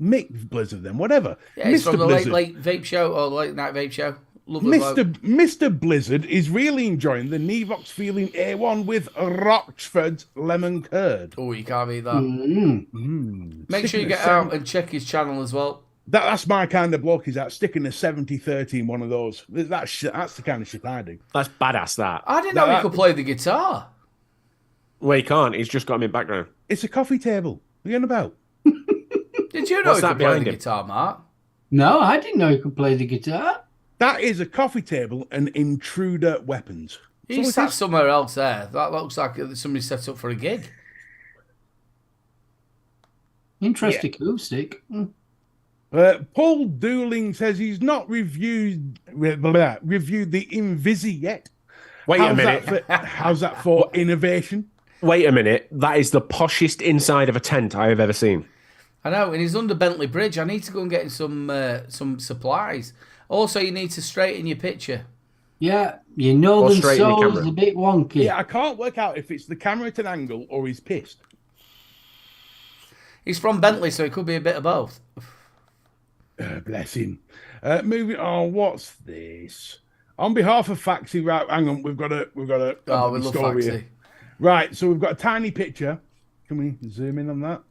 Mick Blizzard, then whatever. Yeah, it's from the Blizzard. late vape show or late night vape show. Lovely bloke. Mr. Blizzard is really enjoying the Nevox feeling A1 with Rochford's lemon curd. Oh, you can't beat that. Mm. Make sure you get out and check his channel as well. That's my kind of bloke. Is that sticking a 70-30 in one of those? That's the kind of shit I do. that's badass. That. I didn't know he could play the guitar. Well, he can't. He's just got him in background. It's a coffee table. What are you on about? Did you know What's he that could play behind the him? guitar, Mark? No, I didn't know you could play the guitar. That is a coffee table and intruder weapons. He sat somewhere else there. That looks like somebody set up for a gig. Interesting acoustic. Paul Dooling says he's not reviewed the Invisi yet. Wait a minute. How's that for innovation? Wait a minute. That is the poshest inside of a tent I have ever seen. I know, and he's under Bentley Bridge. I need to go and get him some supplies. Also, you need to straighten your picture. Yeah, your northern straight in the soul is camera. a bit wonky. Yeah, I can't work out if it's the camera at an angle or he's pissed. He's from Bentley, so it could be a bit of both. Bless him. Moving on, what's this? On behalf of Faxi, right? Hang on, we've got a We love story here. Faxi. Right, so we've got a tiny picture. Can we zoom in on that?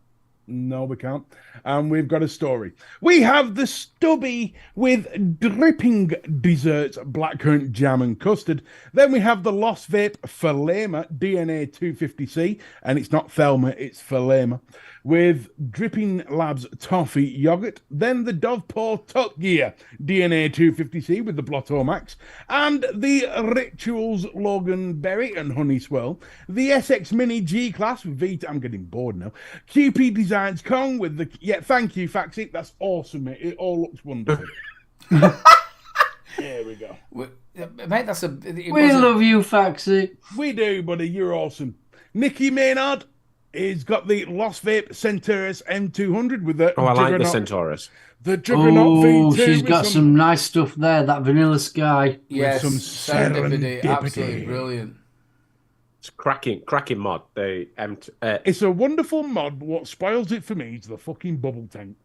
No, we can't. And we've got a story. We have the Stubby with dripping desserts, blackcurrant jam and custard. Then we have the Lost Vape Falema DNA 250C, and it's not Thelma, it's Falema, with Dripping Labs toffee yogurt. Then the Dove Paw Top Gear DNA 250C with the Blotto Max, and the Rituals Logan Berry and Honey Swirl. The SX Mini G Class with Vita. I'm getting bored now. QP Designs Kong with the thank you, Faxi. That's awesome, mate. It all looks wonderful. There we go. Mate, that's We love you, Faxi. We do, buddy. You're awesome. Nikki Maynard has got the Lost Vape Centaurus M200 with the. Oh, I like the Centaurus. The Juggernaut Oh, V2 she's with got some nice stuff there. That Vanilla Sky. Yes, some serendipity, serendipity. absolutely brilliant. It's cracking mod. The It's a wonderful mod, but what spoils it for me is the fucking bubble tank.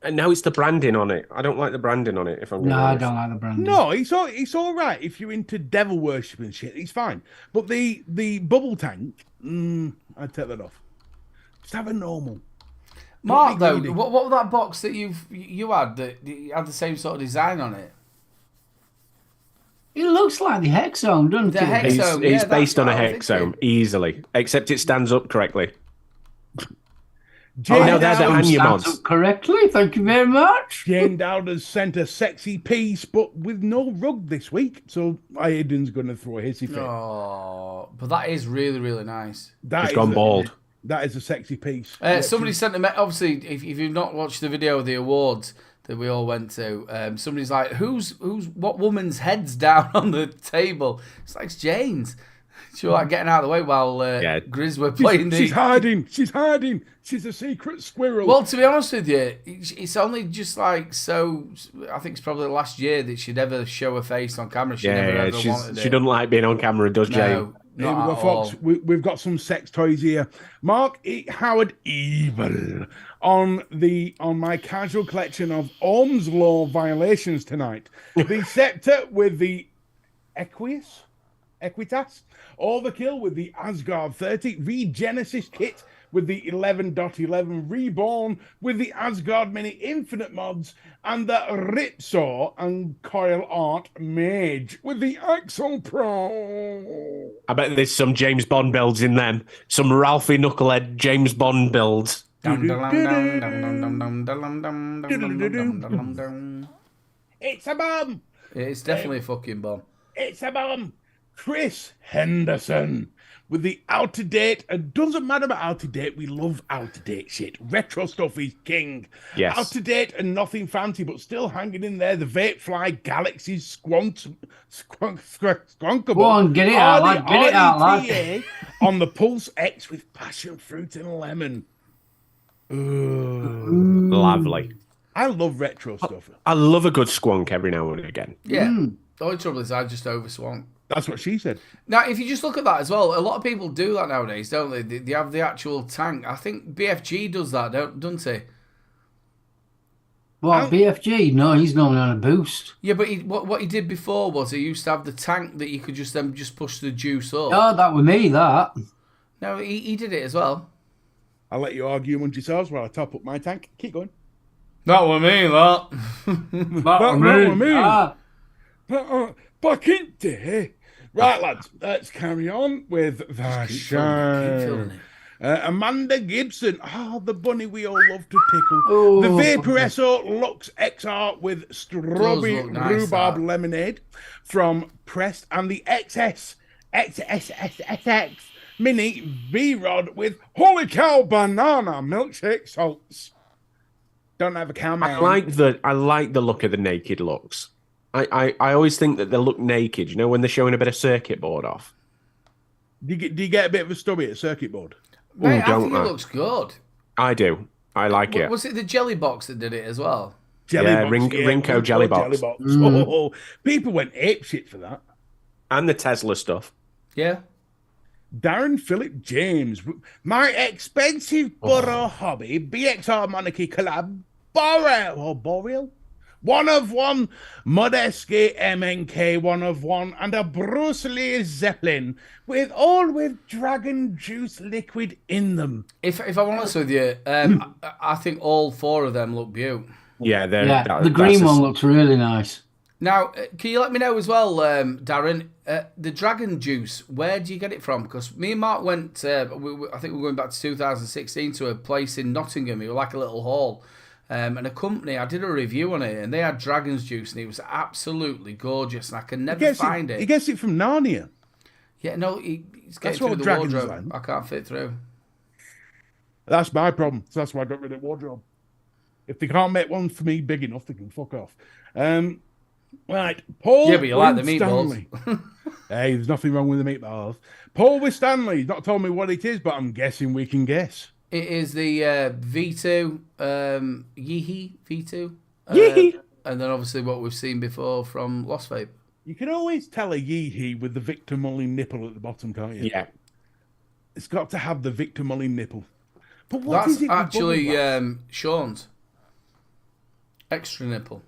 and now it's the branding on it. I don't like the branding on it. If I'm No, I honest. don't like the brand. No, it's all right if you're into devil worship and shit. It's fine, but the bubble tank, I'd take that off. Just have a normal. Mark, Don't though, be greedy. what was that box that you had that you had the same sort of design on it? It looks like the Hexome, doesn't The it? Hex- He's, Hexome, he's yeah, based that's on a what I was hexome thinking. easily, except it stands up correctly. Jane, no, they're the Dowd- Anya Stands mods. up correctly. Thank you very much. Jane Dowd has sent a sexy piece, but with no rug this week. So Aiden's going to throw a hissy fit. Oh, but that is really, really nice. That He's is gone bald. That is a sexy piece. Somebody sent a obviously, if you've not watched the video of the awards that we all went to, somebody's like, what woman's head's down on the table? It's like, it's Jane's. She was like getting out of the way while Grizz were playing She's hiding. She's hiding. She's a secret squirrel. Well, to be honest with you, it's only just like so. I think it's probably the last year that she'd ever show her face on camera. She never ever wanted it. She doesn't like being on camera, does Jane? No, Here we not go, at folks. all. We've got some sex toys here. Mark E. Howard Evil on my casual collection of Ohm's Law violations tonight. The Scepter with the Equitas, Overkill with the Asgard 30, Regenesis Kit with the 11.11, Reborn with the Asgard Mini Infinite mods, and the Ripsaw and Coil Art Mage with the Axel Pro. I bet there's some James Bond builds in them. Some Ralphie Knucklehead James Bond builds. It's a bomb. It's definitely a fucking bomb. It's a bomb. Chris Henderson with the out of date. It doesn't matter about out of date. We love out of date shit. Retro stuff is king. Yes. Out of date and nothing fancy, but still hanging in there. The Vapefly Galaxy's Squonkable. Go on, get it out, lad. Get it out, lad. RDTA on the Pulse X with passion fruit and lemon. Lovely. I love retro stuff. I love a good squonk every now and again. Yeah. The only trouble is I just overswung. That's what she said. Now, if you just look at that as well, a lot of people do that nowadays, don't they? They have the actual tank. I think BFG does that, doesn't he? What, BFG? No, he's normally on a boost. Yeah, but what he did before was he used to have the tank that you could just push the juice up. Oh, that was me, that. No, he did it as well. I'll let you argue amongst yourselves while I top up my tank. Keep going. That was me, that. That was me. Ah. Back in day. Right, lads, let's carry on with the Keep show. filling it. Amanda Gibson. Oh, the bunny we all love to tickle. Oh. The Vaporesso Lux XR with strawberry Does look nice, rhubarb that. lemonade from Prest, and the XSXSX Mini V-Rod with holy cow banana milkshake salts. Don't have a cow, man. I like the look of the naked looks. I always think that they look naked, you know, when they're showing a bit of circuit board off. Do you get a bit of a stubby at circuit board? Mate, I don't think it I? looks good. I do. I like it. Was it the jelly box that did it as well? Rinko jelly box. Oh, people went apeshit for that. And the Tesla stuff. Yeah. Darren Philip James, my expensive borough hobby, BXR Monarchy collab, Boreal, 1 of 1, Modeski MNK 1 of 1, and a Bruce Lee Zeppelin with dragon juice liquid in them. If I'm honest with you, I think all 4 of them look beautiful. Yeah, the green one looks really nice. Now, can you let me know as well, Darren, the dragon juice, where do you get it from? Because me and Mark went, I think we're going back to 2016, to a place in Nottingham. It was like a little hall. And a company, I did a review on it, and they had dragon's juice, and it was absolutely gorgeous, and I can never find it. He gets it from Narnia. Yeah, no, he's getting through the wardrobe. I can't fit through. That's my problem. So that's why I got rid of the wardrobe. If they can't make one for me big enough, they can fuck off. Right, Paul. Yeah, but you like the meatballs. Hey, there's nothing wrong with the meatballs. Paul with Stanley. He's not told me what it is, but I'm guessing we can guess. It is the V2, Yeehee V2. Yeehee! And then obviously what we've seen before from Lost Vape. You can always tell a Yeehee with the Victor Mulling nipple at the bottom, can't you? Yeah. It's got to have the Victor Mulling nipple. But what That's is it actually Sean's. Extra nipple.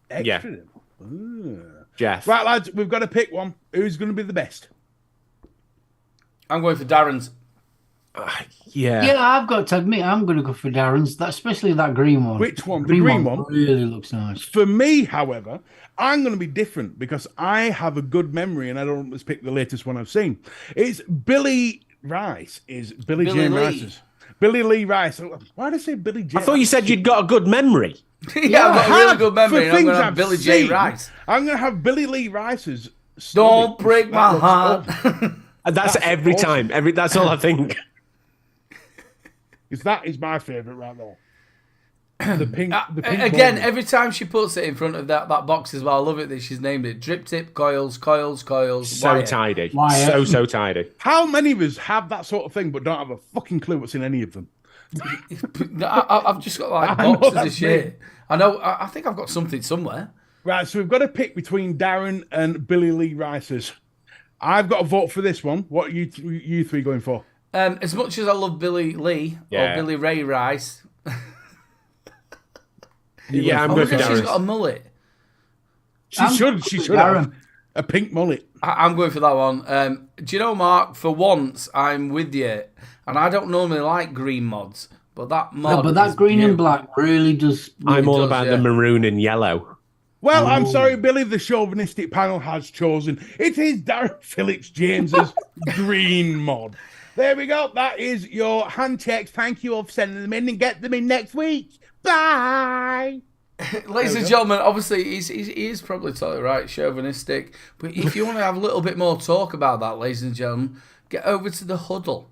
Extra nipple? Ooh. Jeff. Right, lads, we've got to pick one. Who's going to be the best? I'm going for Darren's. Yeah, I've got to admit, I'm going to go for Darren's, especially that green one. Which one? The green one really looks nice. For me, however, I'm going to be different because I have a good memory and I don't always pick the latest one I've seen. It's Billy Rice. Billy Jane Rice's. Billy Lee Rice. Why did I say Billy J? I thought you said you'd got a good memory. Yeah, I've got a really good memory. And I'm going to have Billy J. Rice. I'm going to have Billy Lee Rice's. Don't break my heart. That's every time. That's all I think. Because that is my favourite right there. The pink again, ball. every time she puts it in front of that box as well, I love it that she's named it Drip Tip, Coils. So Wyatt. tidy. Wyatt. So tidy. How many of us have that sort of thing but don't have a fucking clue what's in any of them? I've just got like boxes of shit. I know. I think I've got something somewhere. Right, so we've got to pick between Darren and Billy Lee Rice's. I've got to vote for this one. What are you three going for? As much as I love Billy Lee or Billy Ray Rice. I'm going for Darren. She's got a mullet. She should have a pink mullet. I'm going for that one. Do you know, Mark, for once, I'm with you. And I don't normally like green mods, but that mod. No, but that green and black really does. I'm all about the maroon and yellow. Well, I'm sorry, Billy, the chauvinistic panel has chosen. It is Darren Phillips James's green mod. There we go. That is your hand checks. Thank you all for sending them in and get them in next week. Bye. Ladies and gentlemen, obviously, he is probably totally right, chauvinistic. But if you want to have a little bit more talk about that, ladies and gentlemen, get over to the huddle.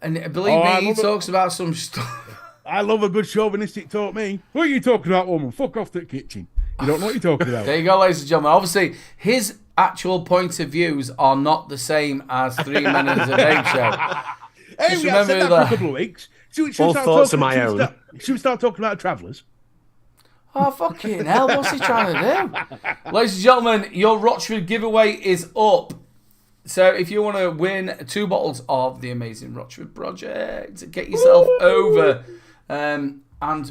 And believe me, he talks about some stuff. I love a good chauvinistic talk, me. What are you talking about, woman? Fuck off the kitchen. You don't know what you're talking about. There you go, ladies and gentlemen. Obviously, his actual points of views are not the same as Three Men in a Vape Show. Hey, we have said that for a couple of weeks. All thoughts of my own. Should we start talking about Travellers? Oh, fucking hell, what's he trying to do? Ladies and gentlemen, your Rochford giveaway is up. So if you want to win 2 bottles of the amazing Rochford Project, get yourself over and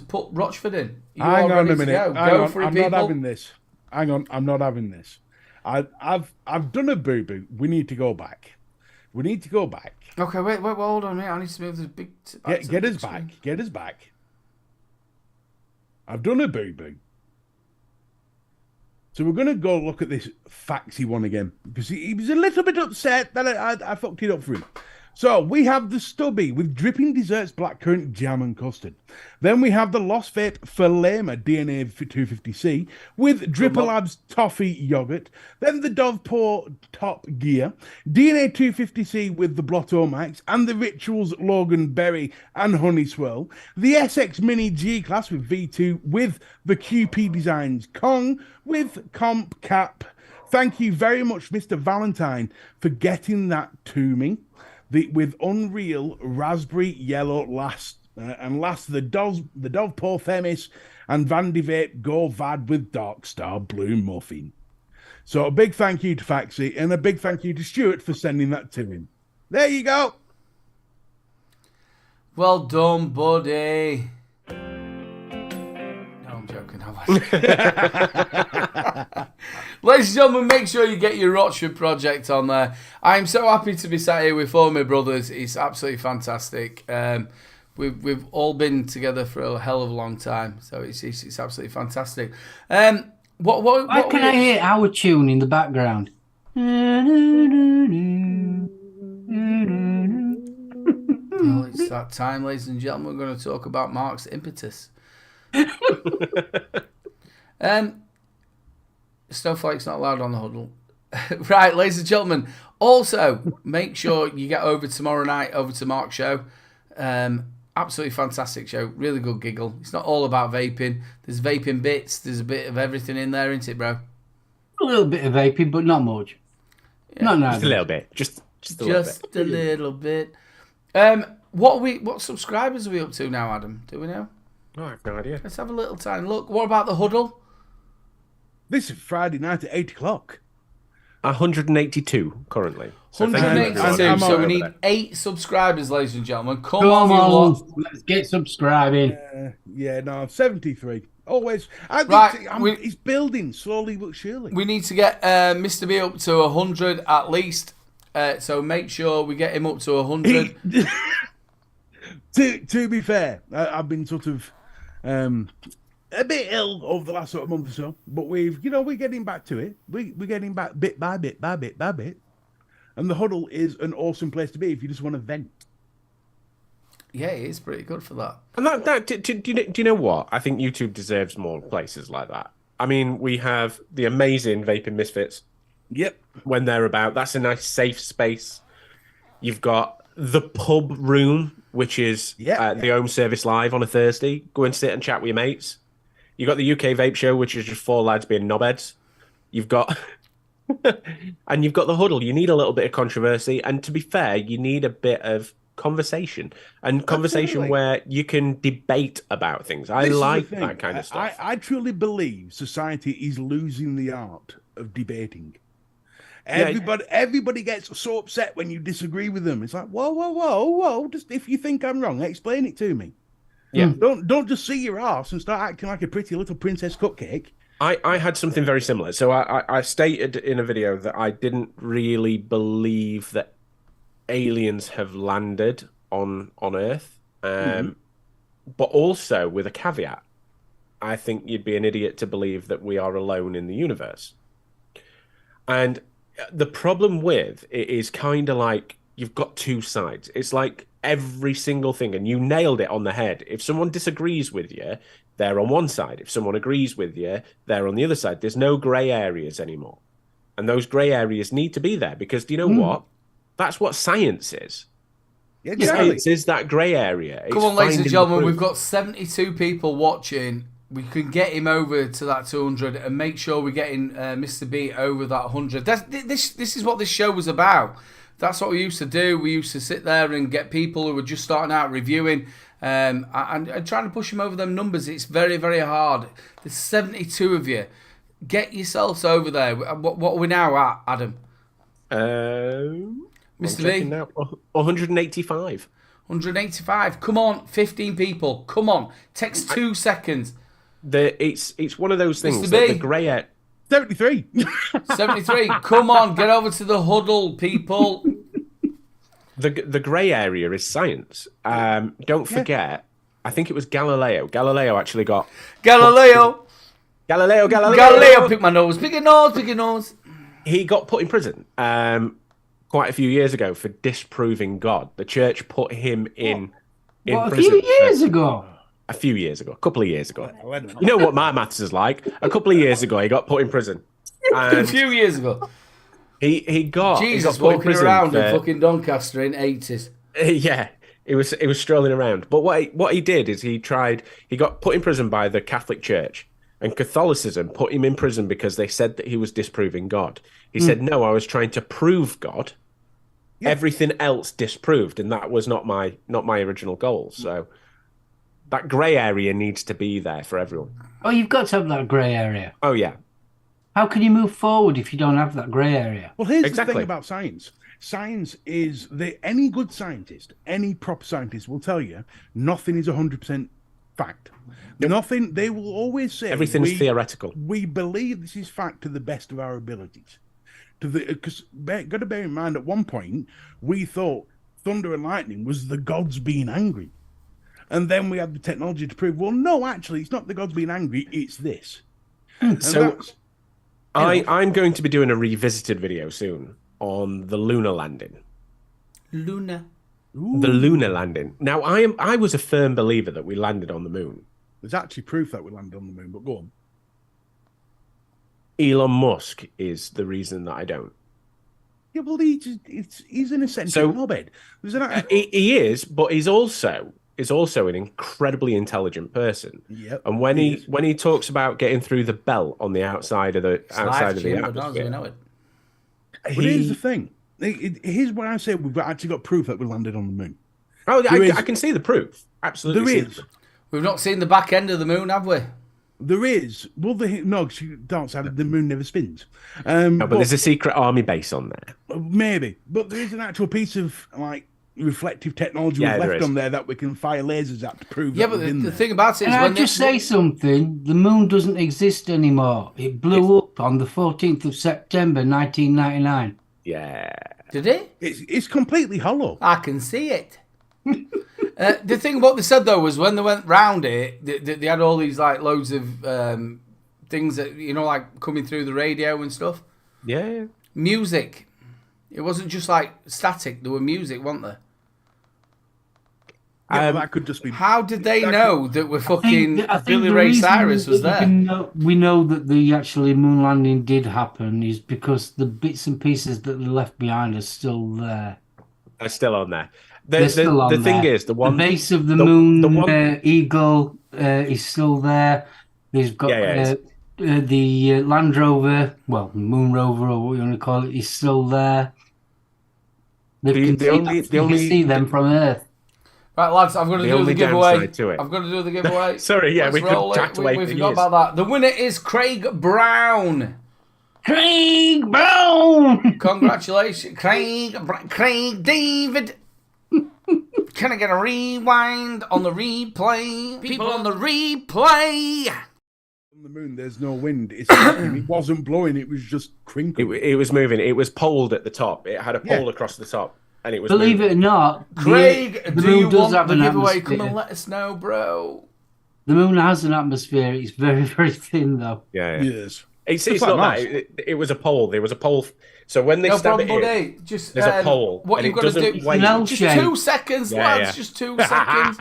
put Rochford in. Hang on a minute. Go for it, I'm people. not having this. Hang on, I'm not having this. I've done a boo-boo. We need to go back. Okay, wait, hold on a minute. I need to move this big... Get us back. Get us back. I've done a boo-boo. So we're going to go look at this Faxy one again. Because he was a little bit upset that I fucked it up for him. So we have the Stubby with dripping desserts, blackcurrant, jam and custard. Then we have the Lost Vape Falema DNA 250C with Dripper Labs toffee yogurt. Then the Dove Paw Top Gear, DNA 250C with the Blotto Max and the Rituals Logan Berry and Honey Swirl. The SX Mini G Class with V2 with the QP Designs Kong with Comp Cap. Thank you very much, Mr. Valentine, for getting that to me. With Unreal Raspberry Yellow the Dove Paw Themis and Vandy Vape Go Vad with Dark Star Blue Muffin. So a big thank you to Faxi and a big thank you to Stuart for sending that to him. There you go. Well done, buddy. No, I'm joking. Ladies and gentlemen, make sure you get your Rochford project on there. I'm so happy to be sat here with four of my brothers. It's absolutely fantastic. We've all been together for a hell of a long time, so it's absolutely fantastic. Why can I hear our tune in the background? Well, it's that time, ladies and gentlemen. We're going to talk about Mark's impetus. Snowflake's not allowed on the huddle. Right, ladies and gentlemen. Also, make sure you get over tomorrow night over to Mark's show. Absolutely fantastic show. Really good giggle. It's not all about vaping. There's vaping bits. There's a bit of everything in there, isn't it, bro? A little bit of vaping, but not much. Yeah. No, just a little bit. Just a little bit. What subscribers are we up to now, Adam? Do we know? Oh, I have no idea. Let's have a little time look. What about the huddle? This is Friday night at 8 o'clock. 182 currently. So 182. So we need 8 subscribers, ladies and gentlemen. Come on, let's get subscribing. No, 73. Always. It's building slowly but surely. We need to get Mr. B up to 100 at least. So make sure we get him up to 100. To be fair, I've been sort of a bit ill over the last sort of month or so, but we're getting back to it. We're getting back bit by bit by bit by bit. And the huddle is an awesome place to be if you just want to vent. Yeah, it is pretty good for that. And do you know what? I think YouTube deserves more places like that. I mean, we have the amazing Vaping Misfits. Yep. When they're about, that's a nice safe space. You've got the pub room, which is the Home Service Live on a Thursday. Go and sit and chat with your mates. You've got the UK Vape Show, which is just 4 lads being knobheads. You've got... and you've got the huddle. You need a little bit of controversy. And to be fair, you need a bit of conversation. And conversation where you can debate about things. I like that kind of stuff. I truly believe society is losing the art of debating. Everybody gets so upset when you disagree with them. It's like, whoa. Just if you think I'm wrong, explain it to me. Yeah. Don't just see your arse and start acting like a pretty little princess cupcake. I had something very similar. So I stated in a video that I didn't really believe that aliens have landed on Earth. But also with a caveat. I think you'd be an idiot to believe that we are alone in the universe. And the problem with it is kind of like you've got two sides. It's like every single thing, and you nailed it on the head. If someone disagrees with you, they're on one side. If someone agrees with you, they're on the other side. There's no grey areas anymore. And those grey areas need to be there because do you know what? That's what science is. Yeah, exactly. Science is that grey area. Come on, ladies and gentlemen, we've got 72 people watching. We can get him over to that 200 and make sure we're getting Mr. B over that 100. This is what this show was about. That's what we used to do. We used to sit there and get people who were just starting out reviewing and trying to push them over them numbers. It's very, very hard. There's 72 of you. Get yourselves over there. What are we now at, Adam? Mr. B? Now. 185. 185. Come on, 15 people. Come on. Takes 2 seconds. It's one of those things Mr. that B. the grey area... 73. 73. Come on, get over to the huddle, people. The grey area is science. Don't forget, I think it was Galileo. Galileo actually got... Galileo, Galileo. pick my nose. Pick your nose. He got put in prison quite a few years ago for disproving God. The church put him in prison. A few years ago? A few years ago. A couple of years ago. You know what my maths is like. A couple of years ago, he got put in prison. A few years ago. He got Jesus put in walking prison around in fucking Doncaster in 80s. Yeah, it was strolling around. But what he did is he got put in prison by the Catholic Church, and Catholicism put him in prison because they said that he was disproving God. He said, "No, I was trying to prove God. Yeah. Everything else disproved, and that was not my original goal." So That grey area needs to be there for everyone. Oh, you've got to have that grey area. Oh, yeah. How can you move forward if you don't have that grey area? Well, here's the thing about science. Science is that any good scientist, any proper scientist will tell you nothing is 100% fact. Yep. Nothing, they will always say everything's theoretical. We believe this is fact to the best of our abilities. Because got to bear in mind, at one point, we thought thunder and lightning was the gods being angry. And then we had the technology to prove, well, no, actually, it's not the gods being angry, it's this. So I'm going to be doing a revisited video soon on the lunar landing. Lunar. The lunar landing. Now, I was a firm believer that we landed on the moon. There's actually proof that we landed on the moon, but go on. Elon Musk is the reason that I don't. Yeah, well, he's an essential knobhead. He is, but he's also an incredibly intelligent person. Yep, and when he talks about getting through the belt on the outside of the atmosphere, we know it. But here's the thing. Here's what I say: we've actually got proof that we landed on the moon. Oh, I can see the proof. Absolutely, there is. We've not seen the back end of the moon, have we? There is. Well, no, the moon never spins. But there's a secret army base on there. Maybe, but there is an actual piece of reflective technology we've left on there that we can fire lasers at to prove. Yeah, but the thing about it is, can I just say something? The moon doesn't exist anymore. It blew up on the 14th of September, 1999. Yeah. Did it? It's completely hollow. I can see it. The thing what they said though was when they went round it, they had all these loads of things that coming through the radio and stuff. Yeah. Music. It wasn't just static. There were music, weren't there? Yeah, that could just be. How did they know that we're fucking Billy Ray Cyrus was there? We know that the actually moon landing did happen is because the bits and pieces that they left behind are still there. They're still on there. The thing is, the base of the moon eagle is still there. They've got the Land Rover, well, Moon Rover or what you want to call it, is still there. You can see them from Earth. Right, lads, I'm going to do the giveaway. I'm going to do the giveaway. Sorry, yeah, we forgot about that. The winner is Craig Brown. Craig Brown! Congratulations, Craig David. Can I get a rewind on the replay? People on the replay. On the moon, there's no wind. It wasn't blowing. It was just crinkling. It was moving. It was poled at the top. It had a pole across the top. And it was Believe it or not, Craig, the moon does have the an giveaway? atmosphere. Come and let us know, bro. The moon has an atmosphere. It's very, very thin, though. Yeah. Yes. It's not that. It was a pole. There was a pole. So when they stab it in, just, there's a pole. What you've got to do? Just 2 seconds, lads. Just 2 seconds.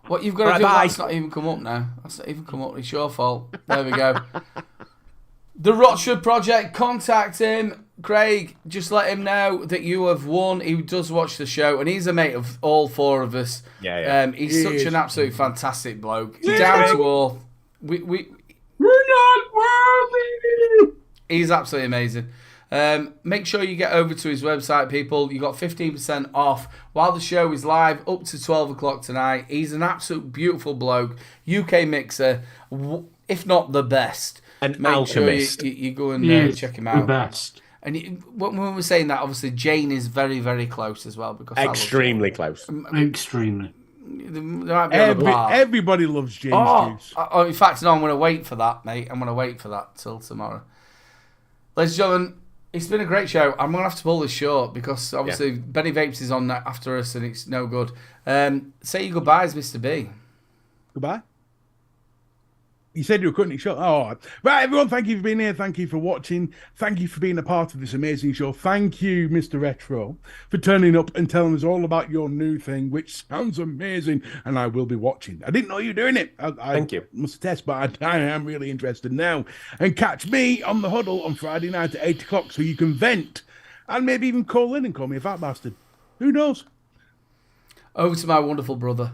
What you've got to do? That's not even come up now. That's not even come up. It's your fault. There we go. The Rochford Project. Contact him, Craig. Just let him know that you have won. He does watch the show, and he's a mate of all 4 of us. Yeah. He's such an absolute fantastic bloke. Down to all. We're not worthy. He's absolutely amazing. Make sure you get over to his website, people. You got 15% off while the show is live up to 12 o'clock tonight. He's an absolute beautiful bloke. UK mixer, if not the best. An alchemist. Sure you go and check him out. The best. And when we're saying that, obviously Jane is very, very close as well because extremely close. Extremely. There might be everybody loves James Juice. In fact, no, I'm going to wait for that, mate. I'm going to wait for that till tomorrow. Ladies and gentlemen, it's been a great show. I'm going to have to pull this short because obviously Benny Vapes is on after us and it's no good. Say your goodbyes, Mr. B. Goodbye. You said you were cutting it short. Oh, right, everyone, thank you for being here. Thank you for watching. Thank you for being a part of this amazing show. Thank you, Mr. Retro, for turning up and telling us all about your new thing, which sounds amazing, and I will be watching. I didn't know you were doing it. Thank you. Must test, but I am really interested now. And catch me on The Huddle on Friday night at 8 o'clock so you can vent and maybe even call in and call me a fat bastard. Who knows? Over to my wonderful brother.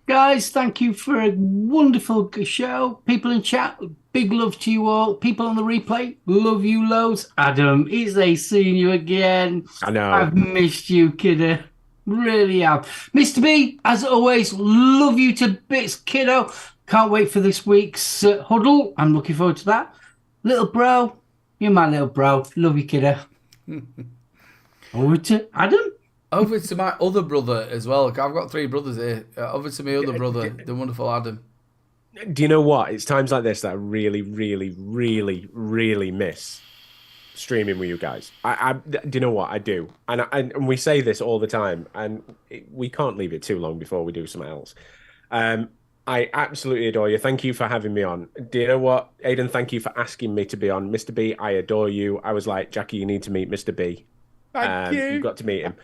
Guys, thank you for a wonderful show. People in chat, big love to you all. People on the replay, love you loads. Adam, it's seeing you again. I know. I've missed you, kidder. Really have. Mr. B, as always, love you to bits, kiddo. Can't wait for this week's huddle. I'm looking forward to that. Little bro, you're my little bro. Love you, kiddo. Over to Adam. Over to my other brother as well. I've got 3 brothers here. Over to my other brother, the wonderful Adam. Do you know what? It's times like this that I really, really, really, really miss streaming with you guys. Do you know what? I do. And we say this all the time, and we can't leave it too long before we do something else. I absolutely adore you. Thank you for having me on. Do you know what, Aidan? Thank you for asking me to be on. Mr. B, I adore you. I was like, Jackie, you need to meet Mr. B. Thank you. You got to meet him.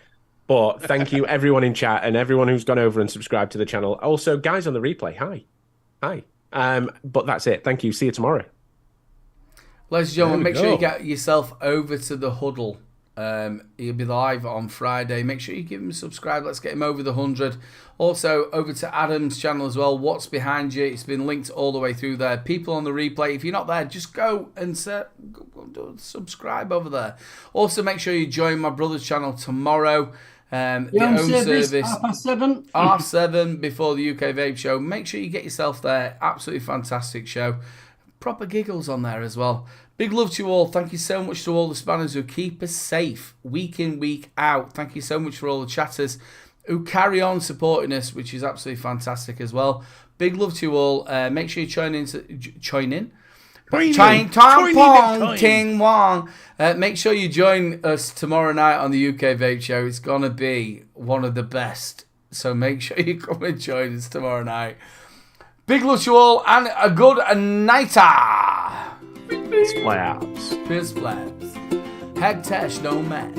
But thank you, everyone in chat and everyone who's gone over and subscribed to the channel. Also, guys on the replay, hi. But that's it. Thank you. See you tomorrow. Ladies and gentlemen, make sure you get yourself over to the huddle. He'll be live on Friday. Make sure you give him a subscribe. Let's get him over the 100. Also, over to Adam's channel as well. What's Behind You? It's been linked all the way through there. People on the replay, if you're not there, just go and subscribe over there. Also, make sure you join my brother's channel tomorrow. The home service, 7:30. 7:30 before the UK Vape show. Make sure you get yourself there. Absolutely fantastic show. Proper giggles on there as well. Big love to you all. Thank you so much to all the spanners who keep us safe week in, week out. Thank you so much for all the chatters who carry on supporting us, which is absolutely fantastic as well. Big love to you all. Make sure you join in. Make sure you join us tomorrow night on the UK Vape show. It's going to be one of the best. So make sure you come and join us tomorrow night. Big love to you all and a good nighter. Splabs. Fizz flaps. Head test, no match.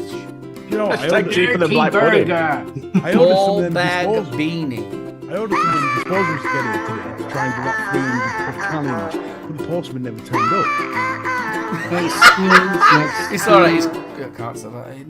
You know, I Like G for the black pudding. Ball bag beanie. I ordered some of them disposables together to try and do that 300 challenge, but the postman never turned up. It's alright. I can't say that.